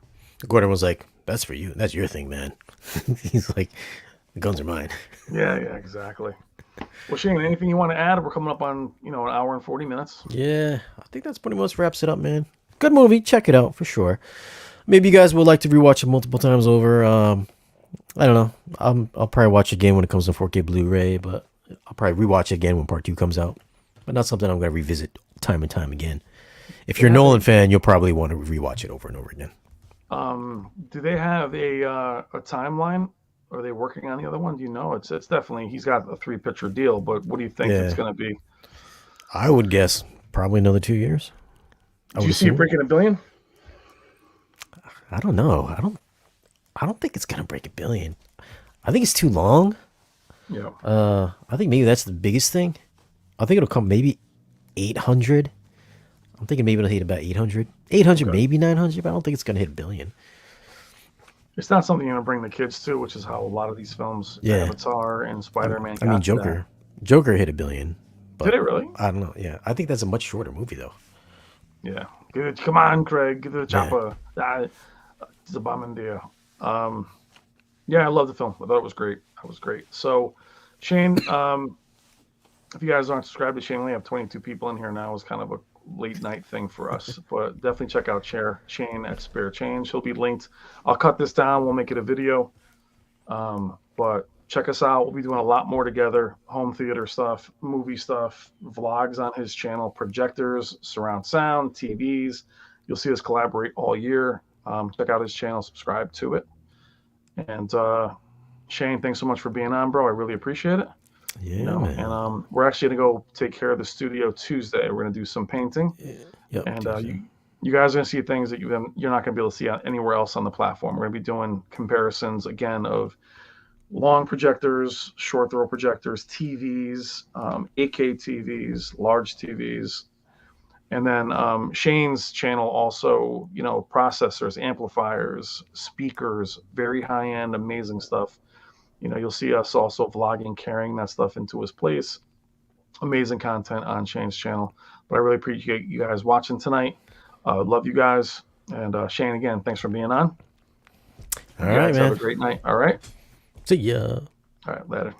Gordon was like, that's for you. That's your thing, man. He's like, the guns are mine. Yeah, exactly. Well, Shane, anything you want to add? We're coming up on, an hour and 40 minutes. Yeah, I think that's pretty much wraps it up, man. Good movie. Check it out for sure. Maybe you guys would like to rewatch it multiple times over. I don't know. I'll probably watch it again when it comes to 4K Blu-ray, but I'll probably rewatch it again when Part 2 comes out. But not something I'm going to revisit time and time again. If you're a Nolan fan, you'll probably want to rewatch it over and over again. Do they have a timeline? Are they working on the other one? Do you know? It's definitely, he's got a 3-picture deal, but what do you think it's going to be? I would guess probably another 2 years. Do you see it breaking $1 billion? I don't know. I don't think it's gonna break $1 billion. I think it's too long. Yeah. I think maybe that's the biggest thing. I think it'll come maybe 800. I'm thinking maybe it'll hit about 800. 800, okay. Maybe 900, but I don't think it's gonna hit $1 billion. It's not something you're gonna bring the kids to, which is how a lot of these films, Avatar and Spider-Man. I mean, Joker hit $1 billion. Did it really? I don't know. Yeah, I think that's a much shorter movie though. Yeah. Come on, Craig. Give it a chopper. It's a bomb in there. Yeah, I love the film. I thought it was great. That was great. So, Shane, if you guys aren't subscribed to Shane, we only have 22 people in here now. It's kind of a late night thing for us, but definitely check out Shane at SpareChange. He'll be linked. I'll cut this down. We'll make it a video. But check us out. We'll be doing a lot more together. Home theater stuff, movie stuff, vlogs on his channel, projectors, surround sound, TVs. You'll see us collaborate all year. Check out his channel, subscribe to it. And Shane, thanks so much for being on, bro. I really appreciate it. Yeah, man. And we're actually gonna go take care of the studio Tuesday. We're gonna do some painting. Yep, and you guys are gonna see things that you're not gonna be able to see anywhere else on the platform. We're gonna be doing comparisons again of long projectors, short throw projectors, TVs, 8K TVs, large TVs. And then Shane's channel also, processors, amplifiers, speakers, very high-end, amazing stuff. You'll see us also vlogging, carrying that stuff into his place. Amazing content on Shane's channel. But I really appreciate you guys watching tonight. Love you guys. And Shane, again, thanks for being on. All right, man. Have a great night. All right. See ya. All right, later.